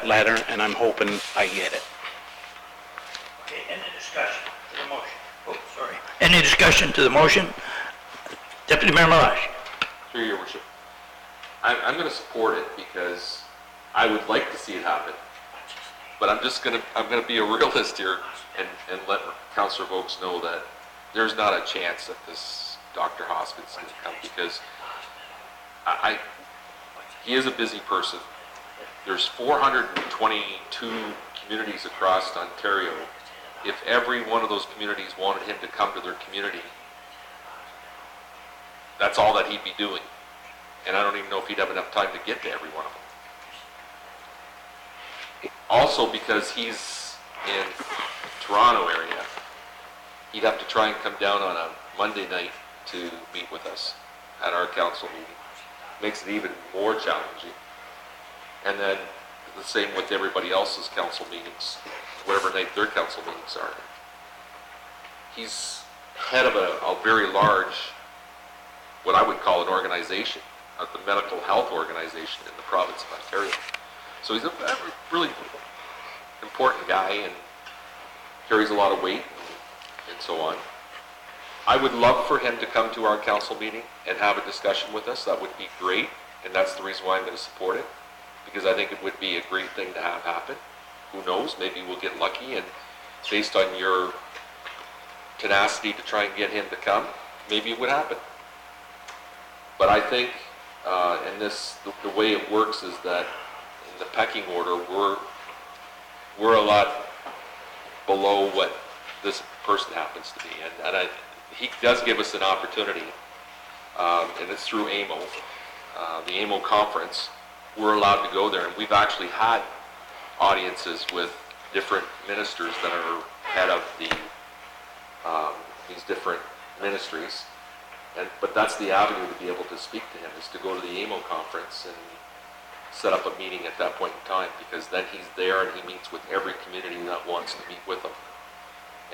letter, and I'm hoping I get it. Okay, any discussion to the motion? Oh, sorry. Any discussion to the motion? Deputy Mayor Malash. Through your worship. I'm going to support it because I would like to see it happen. But I'm going to be a realist here and let Councillor Vokes know that there's not a chance that this Dr. Hoskins is going to come, because he is a busy person. There's 422 communities across Ontario. If every one of those communities wanted him to come to their community, that's all that he'd be doing. And I don't even know if he'd have enough time to get to every one of them. Also, because he's in Toronto area, he'd have to try and come down on a Monday night to meet with us at our council meeting. Makes it even more challenging. And then the same with everybody else's council meetings, whatever night their council meetings are. He's head of a very large, what I would call an organization, the medical health organization in the province of Ontario. So he's a really important guy and carries a lot of weight and so on. I would love for him to come to our council meeting and have a discussion with us. That would be great, and that's the reason why I'm going to support it, because I think it would be a great thing to have happen. Who knows, maybe we'll get lucky, and based on your tenacity to try and get him to come, maybe it would happen. But I think, and the way it works is that in the pecking order, we're a lot below what this person happens to be, and he does give us an opportunity, and it's through AMO, the AMO conference. We're allowed to go there, and we've actually had audiences with different ministers that are head of these different ministries. But that's the avenue to be able to speak to him, is to go to the AMO conference and set up a meeting at that point in time, because then he's there and he meets with every community that wants to meet with him.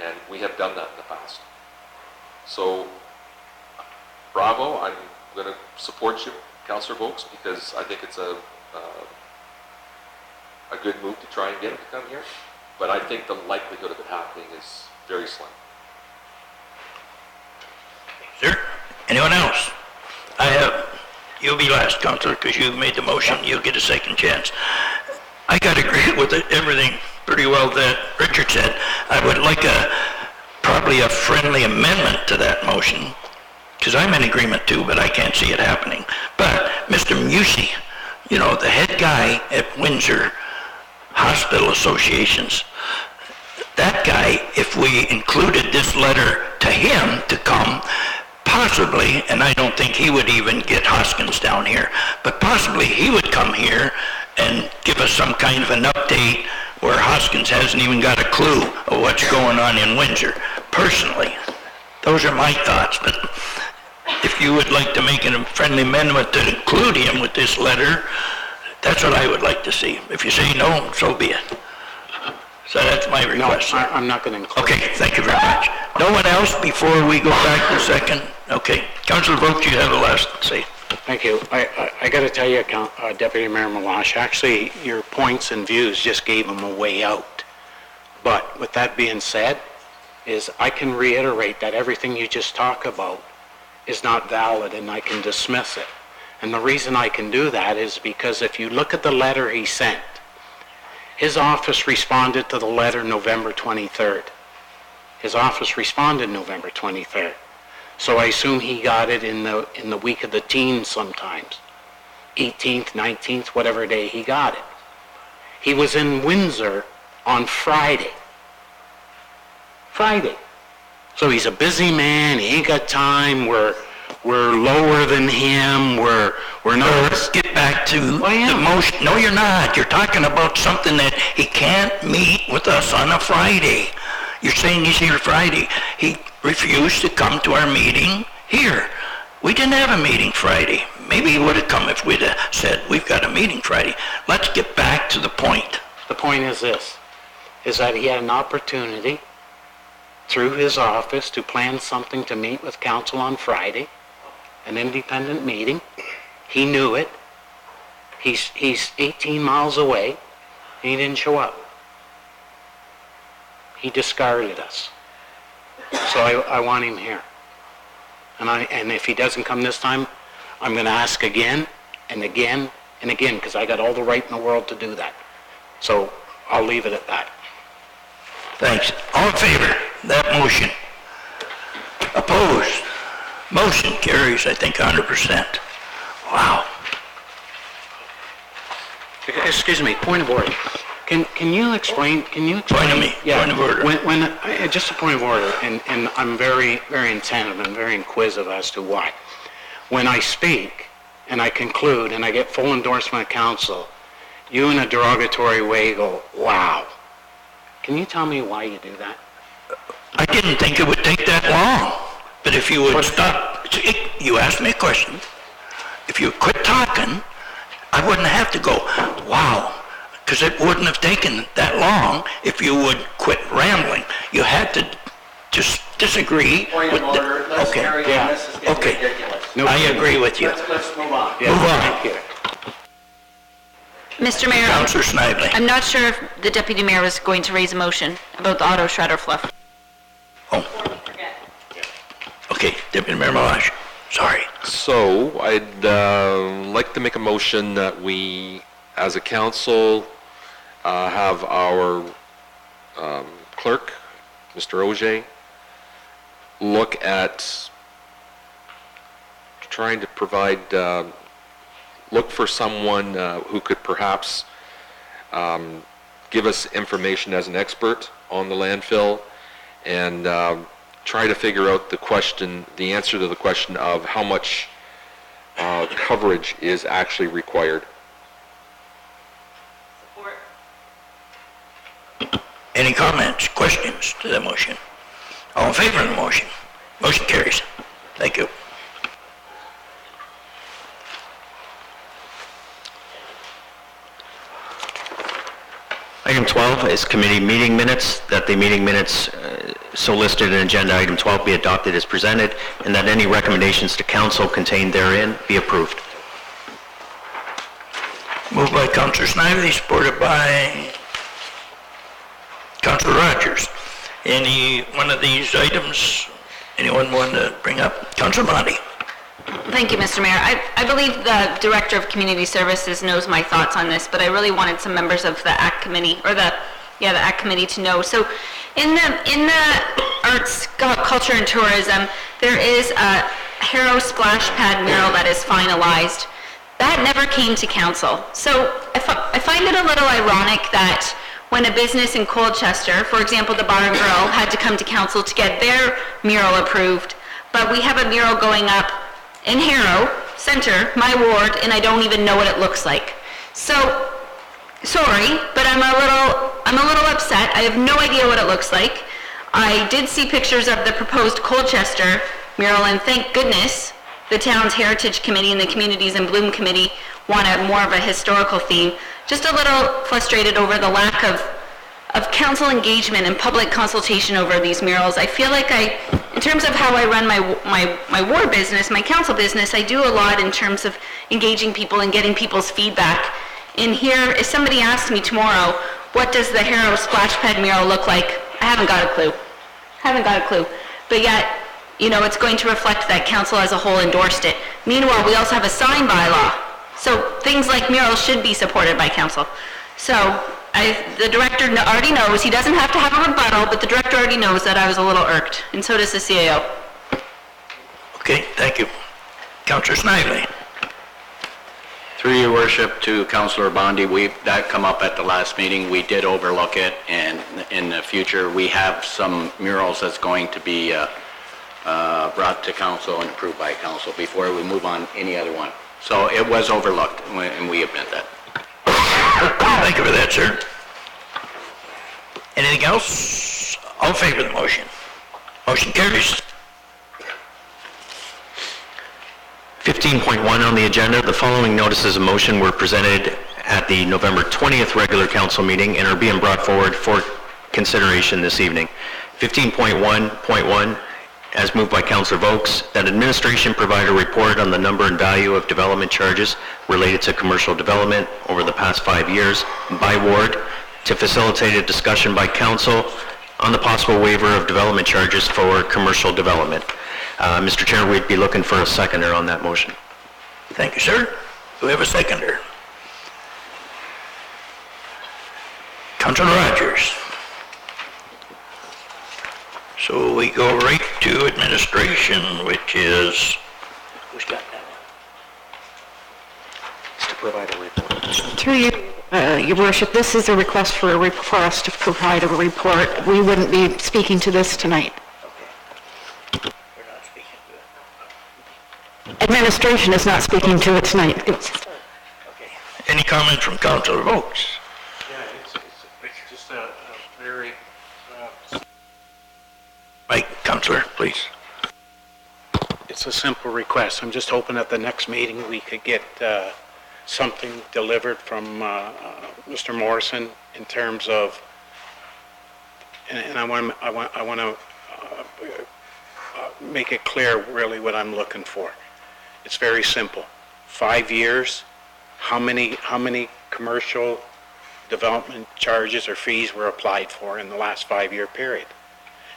And we have done that in the past. So, bravo, I'm going to support you, Councillor Vokes, because I think it's a good move to try and get him to come here. But I think the likelihood of it happening is very slim. Sir, anyone else? You'll be last, Councillor, because you've made the motion. You'll get a second chance. I got to agree with everything pretty well that Richard said. I would like probably a friendly amendment to that motion, because I'm in agreement too, but I can't see it happening. But Mr. Musey, the head guy at Windsor Hospital Associations, that guy, if we included this letter to him to come, possibly, and I don't think he would even get Hoskins down here, but possibly he would come here and give us some kind of an update where Hoskins hasn't even got a clue of what's going on in Windsor. Personally, those are my thoughts, but if you would like to make a friendly amendment to include him with this letter, that's what I would like to see. If you say no, so be it. So that's my request. No, I'm not going to include. Okay, thank you very much. No one else before we go back to the second? Okay, Councillor Vokes, you have the last say. Thank you. I got to tell you, Deputy Mayor Malash, actually your points and views just gave him a way out. But with that being said, I can reiterate that everything you just talked about is not valid, and I can dismiss it. And the reason I can do that is because if you look at the letter he sent, his office responded to the letter November 23rd. His office responded November 23rd. So I assume he got it in the week of the teens sometimes. 18th, 19th, whatever day he got it. He was in Windsor on Friday. So he's a busy man, he ain't got time, we're lower than him, we're not... Let's get back to the motion. No, you're not. You're talking about something that he can't meet with us on a Friday. You're saying he's here Friday. He refused to come to our meeting here. We didn't have a meeting Friday. Maybe he would have come if we'd have said, we've got a meeting Friday. Let's get back to the point. The point is this, is that he had an opportunity through his office to plan something to meet with council on Friday, an independent meeting. He knew it. He's 18 miles away, and he didn't show up. He discarded us. So I want him here. And if he doesn't come this time, I'm going to ask again and again and again, because I got all the right in the world to do that. So I'll leave it at that. Thanks. All in favor of that motion? Opposed? Motion carries, I think, 100%. Wow. Excuse me, point of order. Can you explain? Point of me, Yeah, point of order. Just a point of order, and I'm very, very attentive and very inquisitive as to why. When I speak and I conclude and I get full endorsement of council, you in a derogatory way go, wow. Can you tell me why you do that? I didn't think it would take that long, but if you would stop, you asked me a question. If you quit talking, I wouldn't have to go, wow, because it wouldn't have taken that long if you would quit rambling. You had to just disagree. Point of order, let's carry on, this is getting ridiculous. I agree with you. Let's move on. Yeah, Move on. thank you. Mr. Mayor, Councillor Snively. I'm not sure if the deputy mayor was going to raise a motion about the auto shredder fluff. Oh. Okay, Deputy Mayor Malash. Sorry. So I'd like to make a motion that we, as a council, have our clerk, Mr. Auger, look at trying to provide, look for someone who could perhaps give us information as an expert on the landfill and try to figure out the answer to the question of how much coverage is actually required. Any comments, questions to the motion? All in favor of the motion? Motion carries. Thank you. Item 12 is committee meeting minutes, that the meeting minutes so listed in agenda item 12 be adopted as presented, and that any recommendations to council contained therein be approved. Moved by Councillor Snively, supported by Councillor Rogers. Any one of these items, anyone want to bring up? Councillor Bondi. Thank you, Mr. Mayor. I believe the Director of Community Services knows my thoughts on this, but I really wanted some members of the ACT Committee, or the ACT Committee to know. So in the Arts, Culture and Tourism, there is a Harrow splash pad mural that is finalized. That never came to council. So I find it a little ironic that when a business in Colchester, for example, the Bar and Grill, had to come to council to get their mural approved, but we have a mural going up in Harrow Center, my ward, and I don't even know what it looks like. So, sorry, but I'm a little upset. I have no idea what it looks like. I did see pictures of the proposed Colchester mural, and thank goodness the town's Heritage Committee and the Communities in Bloom Committee want more of a historical theme. Just a little frustrated over the lack of council engagement and public consultation over these murals. I feel like in terms of how I run my ward business, my council business, I do a lot in terms of engaging people and getting people's feedback. In here, if somebody asked me tomorrow, what does the Harrow splash pad mural look like? I haven't got a clue. But yet, it's going to reflect that council as a whole endorsed it. Meanwhile, we also have a sign bylaw. So things like murals should be supported by council. So the director already knows, he doesn't have to have a rebuttal, but the director already knows that I was a little irked, and so does the CAO. Okay, thank you. Councillor Snively. Through your worship to Councillor Bondi, that come up at the last meeting. We did overlook it, and in the future, we have some murals that's going to be brought to council and approved by council before we move on any other one. So it was overlooked, and we admit that. Thank you for that, sir. Anything else? All in favor of the motion? Motion carries. 15.1 on the agenda, the following notices of motion were presented at the November 20th regular council meeting and are being brought forward for consideration this evening. 15.1.1, as moved by Councillor Vokes, that administration provide a report on the number and value of development charges related to commercial development over the past 5 years by ward to facilitate a discussion by council on the possible waiver of development charges for commercial development. Mr. Chair, we'd be looking for a seconder on that motion. thank you, sir. Do we have a seconder? Councilor Rogers. So we go right to administration, which is... Who's got that one? To provide a report. Through you, Your Worship, this is a request for us to provide a report. We wouldn't be speaking to this tonight. We're not speaking to it. Administration is not speaking to it tonight. Okay. Any comments from Councilor Vokes? Yeah, it's just a very... Mike, Councilor, please. It's a simple request. I'm just hoping at the next meeting we could get something delivered from Mr. Morrison in terms of, and I want to make it clear really what I'm looking for. It's very simple. 5 years, how many commercial development charges or fees were applied for in the last 5-year period?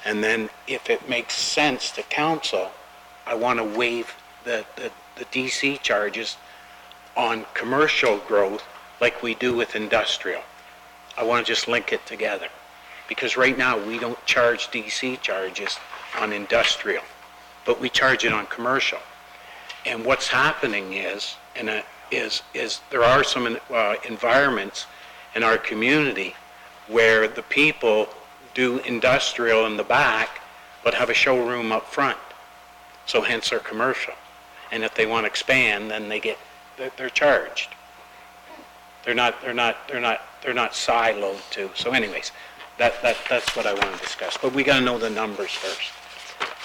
And then if it makes sense to council, I want to waive the DC charges on commercial growth like we do with industrial. I want to just link it together. Because right now we don't charge DC charges on industrial, but we charge it on commercial. And what's happening is there are some environments in our community where the people do industrial in the back, but have a showroom up front. So hence they're commercial. And if they want to expand, then they're charged. They're not siloed to. So anyways, that's what I want to discuss. But we got to know the numbers first.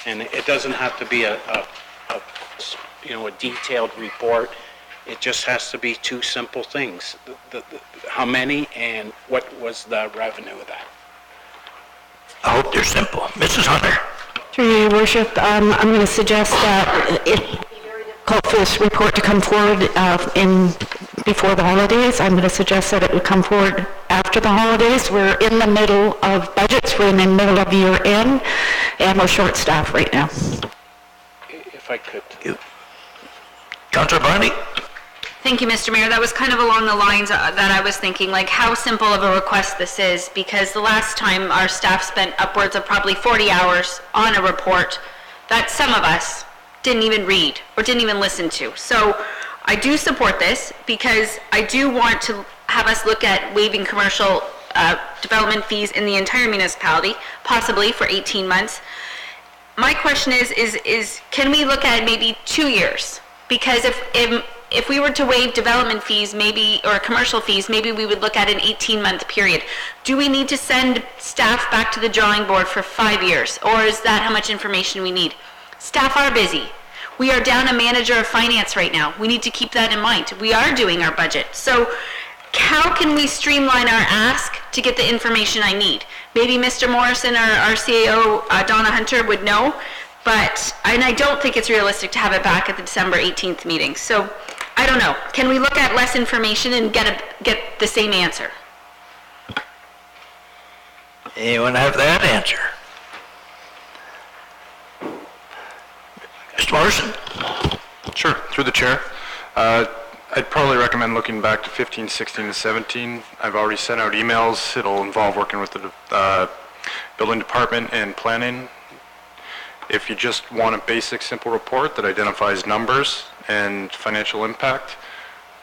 And it doesn't have to be a detailed report. It just has to be two simple things. How many and what was the revenue of that? I hope they're simple. Mrs. Hunter. Through you, Your Worship, I'm going to suggest that it be very difficult for this report to come forward before the holidays. I'm going to suggest that it would come forward after the holidays. We're in the middle of budgets. We're in the middle of year end, and we're short staffed right now. If I could. Councilor Bondy? Thank you, Mr. Mayor. That was kind of along the lines that I was thinking, like how simple of a request this is, because the last time our staff spent upwards of probably 40 hours on a report that some of us didn't even read or didn't even listen to. So I do support this because I do want to have us look at waiving commercial development fees in the entire municipality, possibly for 18 months. My question is can we look at maybe 2 years? Because if we were to waive development fees, maybe, or commercial fees, maybe we would look at an 18-month period. Do we need to send staff back to the drawing board for 5 years, or is that how much information we need? Staff are busy. We are down a manager of finance right now. We need to keep that in mind. We are doing our budget. So how can we streamline our ask to get the information I need? Maybe Mr. Morrison or our CAO, Donna Hunter, would know, and I don't think it's realistic to have it back at the December 18th meeting. So I don't know. Can we look at less information and get the same answer? Anyone have that answer? Mr. Morrison? Sure, through the chair. I'd probably recommend looking back to 15, 16, and 17. I've already sent out emails. It'll involve working with the building department and planning. If you just want a basic, simple report that identifies numbers and financial impact,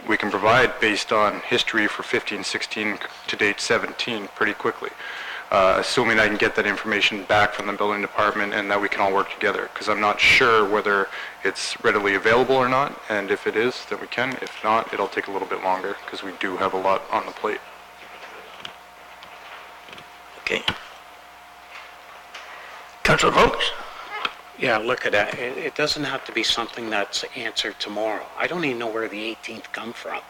we can provide based on history for 15, 16 to date 17 pretty quickly, assuming I can get that information back from the building department and that we can all work together, because I'm not sure whether it's readily available or not, and if it is, then we can. If not, it'll take a little bit longer because we do have a lot on the plate. Okay. Councilor Vokes? Yeah, look at that. It doesn't have to be something that's answered tomorrow. I don't even know where the 18th come from.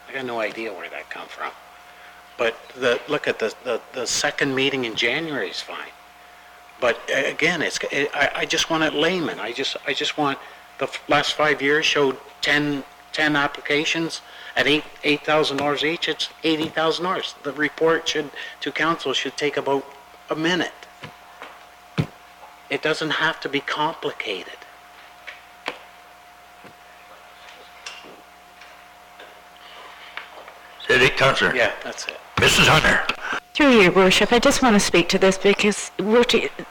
I got no idea where that come from. But look at the second meeting in January is fine. But again, I just want it layman. I just want the last 5 years showed 10 applications at $8,000 each. It's $80,000. The report to council should take about a minute. It doesn't have to be complicated. Did it, Counselor? Yeah, that's it. Mrs. Hunter? Through your worship, I just want to speak to this because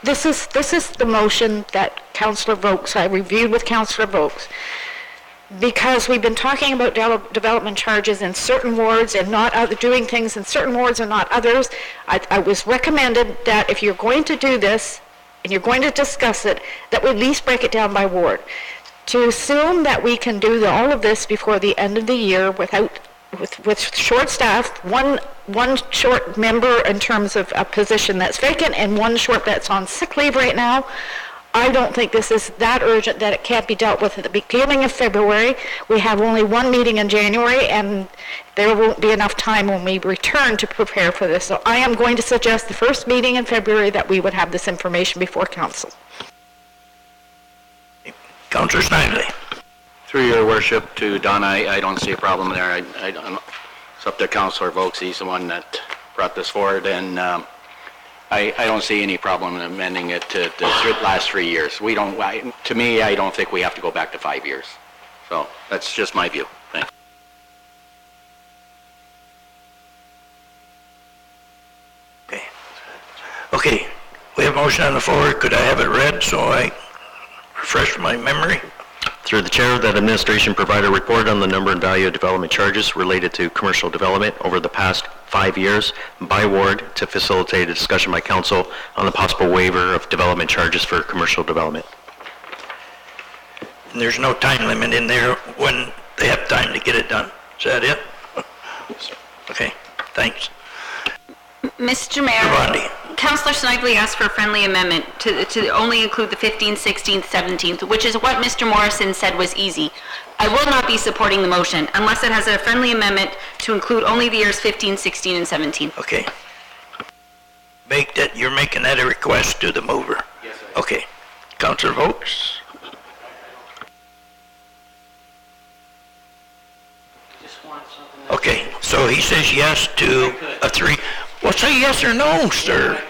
this is the motion that Councillor Vokes, I reviewed with Councillor Vokes. Because we've been talking about development charges in certain wards and not doing things in certain wards and not others, I was recommended that if you're going to do this and you're going to discuss it, that we at least break it down by ward. To assume that we can do all of this before the end of the year with short staff, one short member in terms of a position that's vacant and one short that's on sick leave right now, I don't think this is that urgent that it can't be dealt with at the beginning of February. We have only one meeting in January, and there won't be enough time when we return to prepare for this. So I am going to suggest the first meeting in February that we would have this information before council. Councillor Snively? Through your worship to Donna, I don't see a problem there. It's up to Councillor Vokes. He's the one that brought this forward, and I don't see any problem in amending it to the last 3 years. To me, I don't think we have to go back to 5 years. So that's just my view. Thanks. Okay, we have a motion on the floor. Could I have it read so I refresh my memory? Through the chair, that administration provide a report on the number and value of development charges related to commercial development over the past 5 years by ward to facilitate a discussion by council on the possible waiver of development charges for commercial development. And there's no time limit in there when they have time to get it done. Is that it? Okay, thanks. Mr. Mayor, Councillor Snively asked for a friendly amendment to only include the 15th, 16th, 17th, which is what Mr. Morrison said was easy. I will not be supporting the motion unless it has a friendly amendment to include only the years 15, 16, and 17. Okay. You're making that a request to the mover? Yes, sir. Okay. Councillor Vokes? Okay, so he says yes to a 3. Well, say yes or no, sir.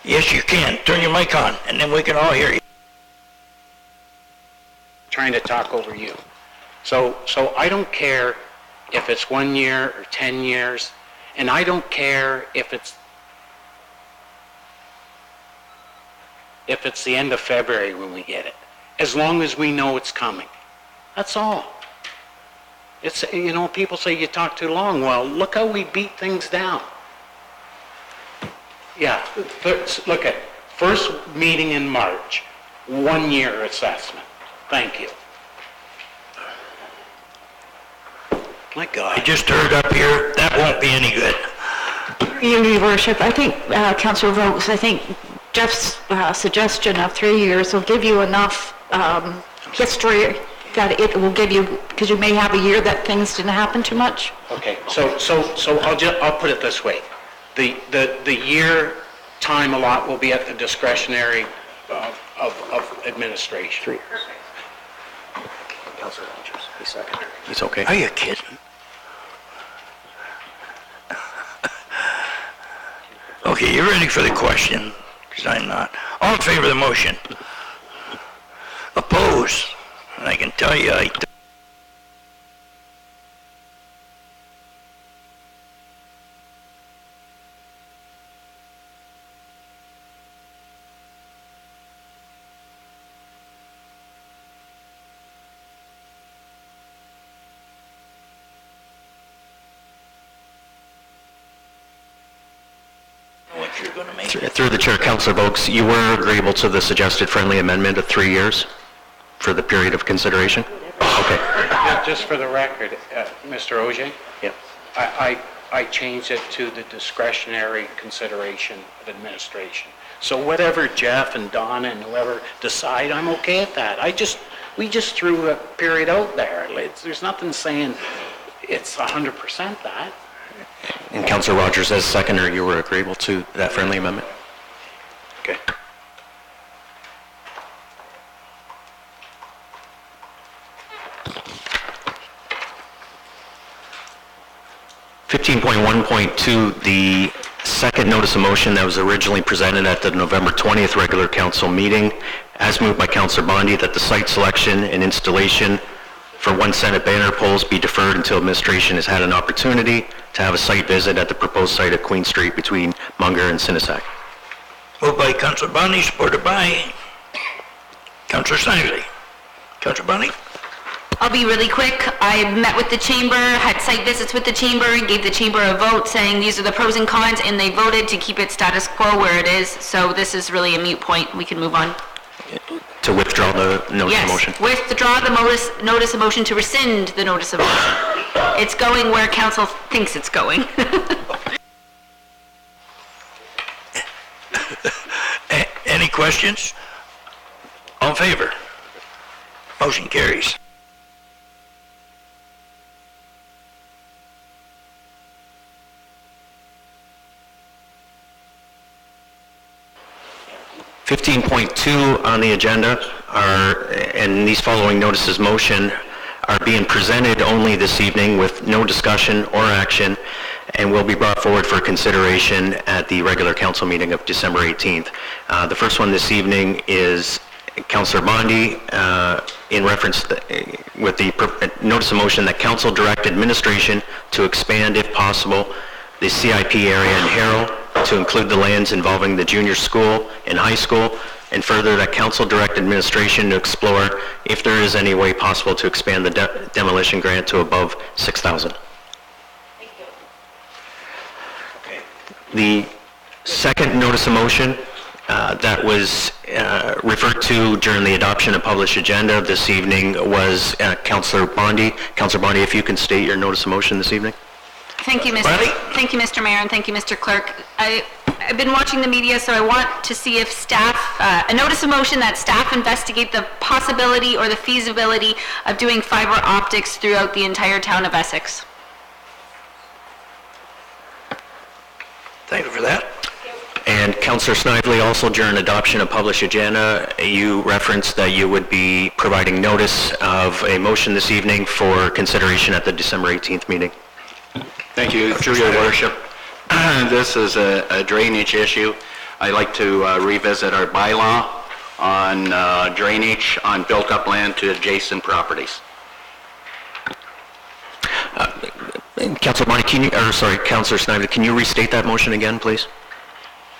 Yes, you can. Turn your mic on, and then we can all hear you. Trying to talk over you. So I don't care if it's 1 year or 10 years, and I don't care if it's the end of February when we get it, as long as we know it's coming. That's all. It's, people say you talk too long. Well, look how we beat things down. Yeah, look at first meeting in March, 1 year assessment. Thank you. My God. I just heard up here, that won't be any good. Your worship, I think, Councillor Vokes, I think Jeff's suggestion of 3 years will give you enough history that it will give you, because you may have a year that things didn't happen too much. Okay, so I'll put it this way. The year time allot will be at the discretionary of administration. 3 years. Councillor Rogers, he's second. He's okay. Are you kidding? Okay, you ready for the question? Because I'm not. All in favor of the motion? Oppose? And I can tell you, Through the chair, Councillor Vokes, you were agreeable to the suggested friendly amendment of 3 years for the period of consideration? Okay. Just for the record, Mr. Auger? Yep. I changed it to the discretionary consideration of administration. So whatever Jeff and Donna and whoever decide, I'm okay at that. We just threw a period out there. There's nothing saying it's 100% that. And Councillor Rogers, as seconder, you were agreeable to that friendly amendment? Okay. .1.2, the second notice of motion that was originally presented at the November 20th regular council meeting, as moved by Councillor Bondi, that the site selection and installation for 1 Senate banner poles be deferred until administration has had an opportunity to have a site visit at the proposed site of Queen Street between Munger and Sinisac. Moved by Councillor Bonnie, supported by Councillor Snively. Councillor Bonnie? I'll be really quick. I met with the chamber, had site visits with the chamber, gave the chamber a vote saying these are the pros and cons, and they voted to keep it status quo where it is. So this is really a moot point. We can move on. To withdraw the notice of motion? Yes, withdraw the notice of motion to rescind the notice of motion. It's going where council thinks it's going. Any questions? All in favor? Motion carries. .2 on the agenda and these following notices motion are being presented only this evening with no discussion or action and will be brought forward for consideration at the regular council meeting of December 18th. The first one this evening is Councillor Bondi in reference with the notice of motion that council direct administration to expand, if possible, the CIP area in Harrow to include the lands involving the junior school and high school, and further that council direct administration to explore if there is any way possible to expand the demolition grant to above $6,000. Thank you. Okay. The second notice of motion that was referred to during the adoption of published agenda this evening was Councillor Bondi. Councillor Bondi, if you can state your notice of motion this evening. Thank you, Mr. Mayor, and thank you, Mr. Clerk. I've been watching the media, so I want to see if staff, a notice of motion that staff investigate the possibility or the feasibility of doing fiber optics throughout the entire town of Essex. Thank you for that. And Councillor Snively, also during adoption of published agenda, you referenced that you would be providing notice of a motion this evening for consideration at the December 18th meeting. Thank you, through your worship. This is a drainage issue. I'd like to revisit our bylaw on drainage on built-up land to adjacent properties. Councillor Bonnie, Councillor Snively, can you restate that motion again, please?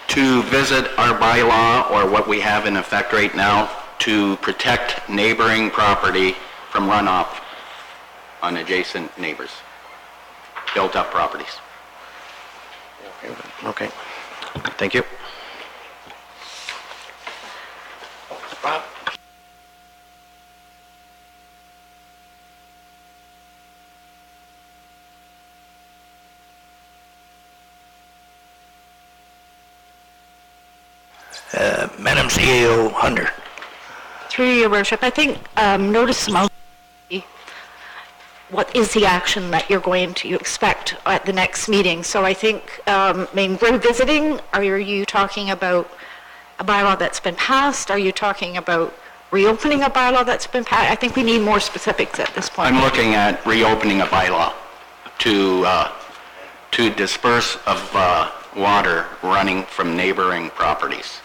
To visit our bylaw, or what we have in effect right now, to protect neighboring property from runoff on adjacent neighbors, built-up properties. Okay. Thank you. Bob? Madam CEO Hunter. Through your worship, I think notice of motion, what is the action that you're going to expect at the next meeting? So I think, revisiting, are you talking about a bylaw that's been passed? Are you talking about reopening a bylaw that's been passed? I think we need more specifics at this point. I'm looking at reopening a bylaw to disperse of water running from neighboring properties.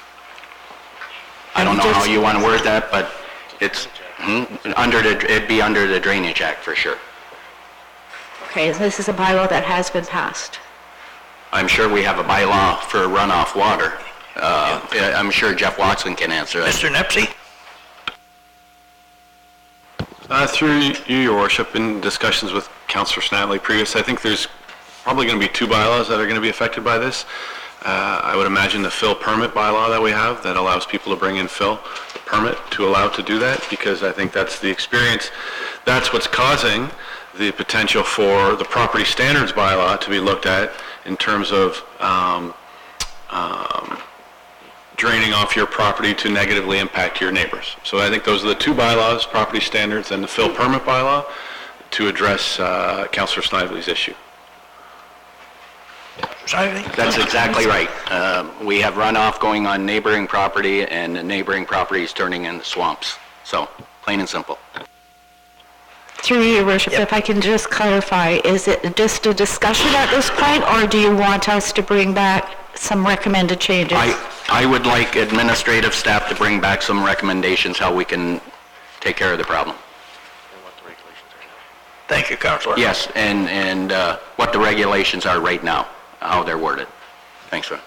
I don't know how you want to word that, but it's it'd be under the Drainage Act for sure. Okay, this is a bylaw that has been passed. I'm sure we have a bylaw for runoff water. I'm sure Jeff Watson can answer that. Mr. Nepsey? Through you, Your Worship, in discussions with Councillor Snavely previous, I think there's probably going to be two bylaws that are going to be affected by this. I would imagine the fill permit bylaw that we have that allows people to bring in fill permit to allow to do that, because I think that's the experience. That's what's causing the potential for the property standards bylaw to be looked at in terms of draining off your property to negatively impact your neighbors. So I think those are the two bylaws, property standards and the fill permit bylaw, to address Councillor Snively's issue. That's exactly right. We have runoff going on neighboring property, and the neighboring property is turning into swamps. So, plain and simple. Through your worship, if I can just clarify, is it just a discussion at this point, or do you want us to bring back some recommended changes? I would like administrative staff to bring back some recommendations how we can take care of the problem. Thank you, Councilor. Yes, and what the regulations are right now, how they're worded. Thanks, sir.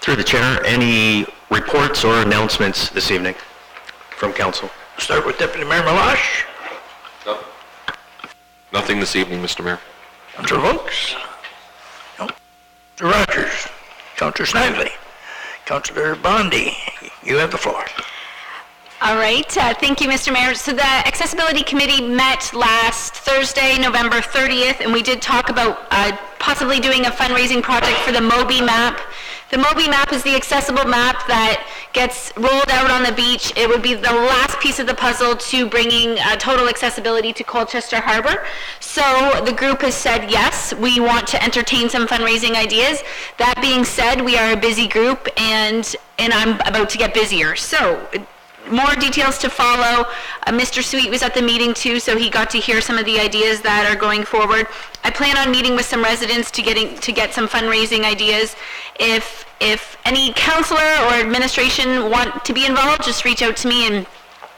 Through the chair, any reports or announcements this evening from council? Start with Deputy Mayor Malash. Nothing this evening, Mr. Mayor. Councilor Vokes. No. Councilor Rogers. Councilor Snively. Councilor Bondi, you have the floor. All right, thank you, Mr. Mayor. So the Accessibility Committee met last Thursday, November 30th, and we did talk about possibly doing a fundraising project for the Moby Map. The Moby Map is the accessible map that gets rolled out on the beach. It would be the last piece of the puzzle to bringing total accessibility to Colchester Harbor. So the group has said, yes, we want to entertain some fundraising ideas. That being said, we are a busy group, and I'm about to get busier. So more details to follow. Mr. Sweet was at the meeting too, so he got to hear some of the ideas that are going forward. I plan on meeting with some residents to get some fundraising ideas. If any councillor or administration want to be involved, just reach out to me. And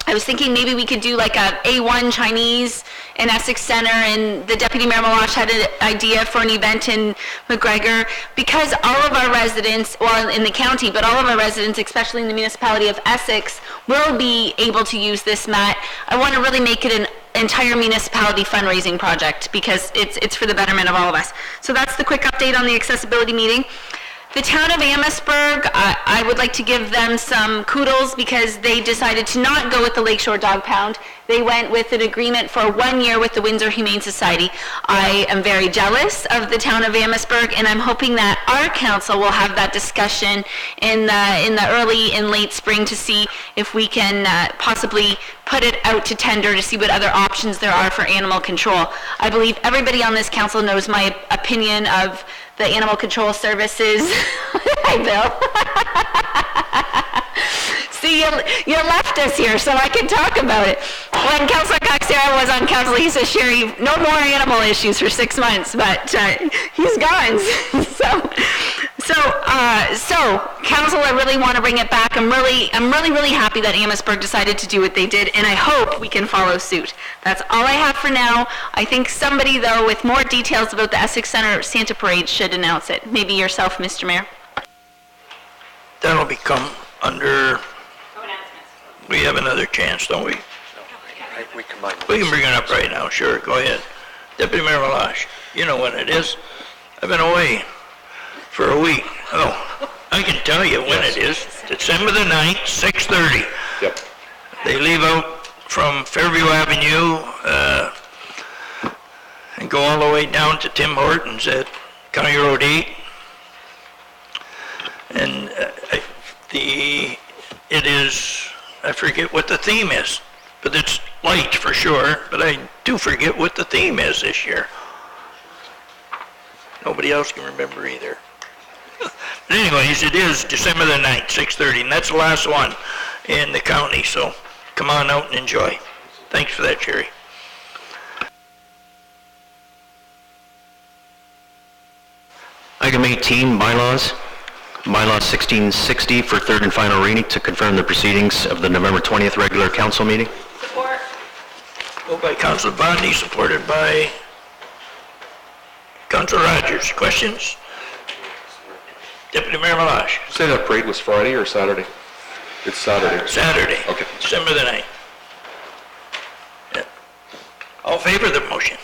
I was thinking maybe we could do like a A1 Chinese in Essex Center, and the Deputy Mayor Malash had an idea for an event in McGregor, because all of our residents, well, in the county, but all of our residents, especially in the municipality of Essex, will be able to use this mat. I want to really make it an entire municipality fundraising project, because it's for the betterment of all of us. So that's the quick update on the accessibility meeting. The town of Amherstburg, I would like to give them some kudos, because they decided to not go with the Lakeshore Dog Pound. They went with an agreement for 1 year with the Windsor Humane Society. I am very jealous of the town of Amherstburg, and I'm hoping that our council will have that discussion in the early and late spring to see if we can possibly put it out to tender to see what other options there are for animal control. I believe everybody on this council knows my opinion of the animal control services. Hi, Bill. See, you left us here so I can talk about it. When Councillor Coxera was on council, he said, Sherry, no more animal issues for 6 months, but he's gone. So, council, I really want to bring it back. I'm really happy that Amherstburg decided to do what they did, and I hope we can follow suit. That's all I have for now. I think somebody, though, with more details about the Essex Center Santa Parade should announce it. Maybe yourself, Mr. Mayor. That'll become under... We have another chance, don't we? We can bring it up right now, sure, go ahead. Deputy Mayor Malash, you know when it is. I've been away for a week. Oh, I can tell you when it is. December the 9th, 6:30. Yep. They leave out from Fairview Avenue and go all the way down to Tim Hortons at County Road 8. And it is, I forget what the theme is, but it's light for sure, but I do forget what the theme is this year. Nobody else can remember either. But anyways, it is December the 9th, 6:30, and that's the last one in the county, so come on out and enjoy. Thanks for that, Sherry. Item 18, bylaws. Bylaw 1660 for third and final reading to confirm the proceedings of the November 20th regular council meeting. Support. Moved by Councilor Bondi, supported by Councilor Rogers. Questions? Deputy Mayor Malash. Say that parade was Friday or Saturday? It's Saturday. Saturday. Okay. December the 9th. Yeah. All in favor of the motion?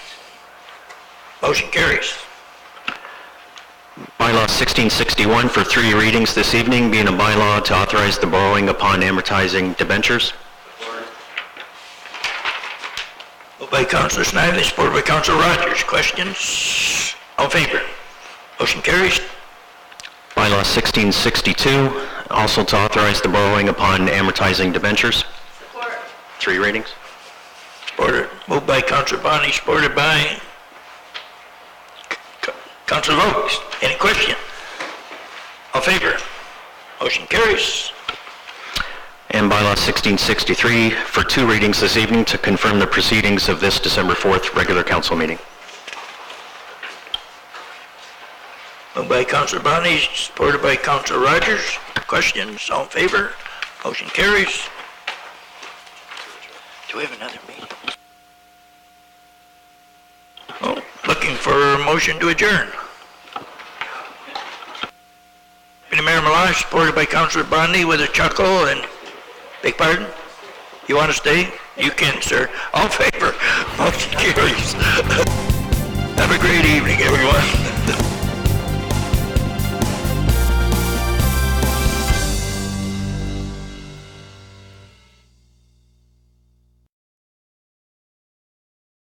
Motion carries. Bylaw 1661 for 3 readings this evening, being a bylaw to authorize the borrowing upon amortizing debentures. Moved by Councilor Snively, supported by Councilor Rogers. Questions? All in favor? Motion carries. Bylaw 1662, also to authorize the borrowing upon amortizing debentures. Support. 3 readings. Supported. Moved by Councilor Bondi, supported by Councilor Vokes. Any question? All in favor? Motion carries. And bylaw 1663 for 2 readings this evening to confirm the proceedings of this December 4th regular council meeting. Moved by Councilor Bonnie, supported by Councilor Rogers. Questions? All in favor? Motion carries. Do we have another meeting? Oh, looking for a motion to adjourn. Deputy Mayor Melange, supported by Councilor Bonnie with a chuckle and, beg pardon? You want to stay? You can, sir. All in favor? Motion carries. Have a great evening, everyone.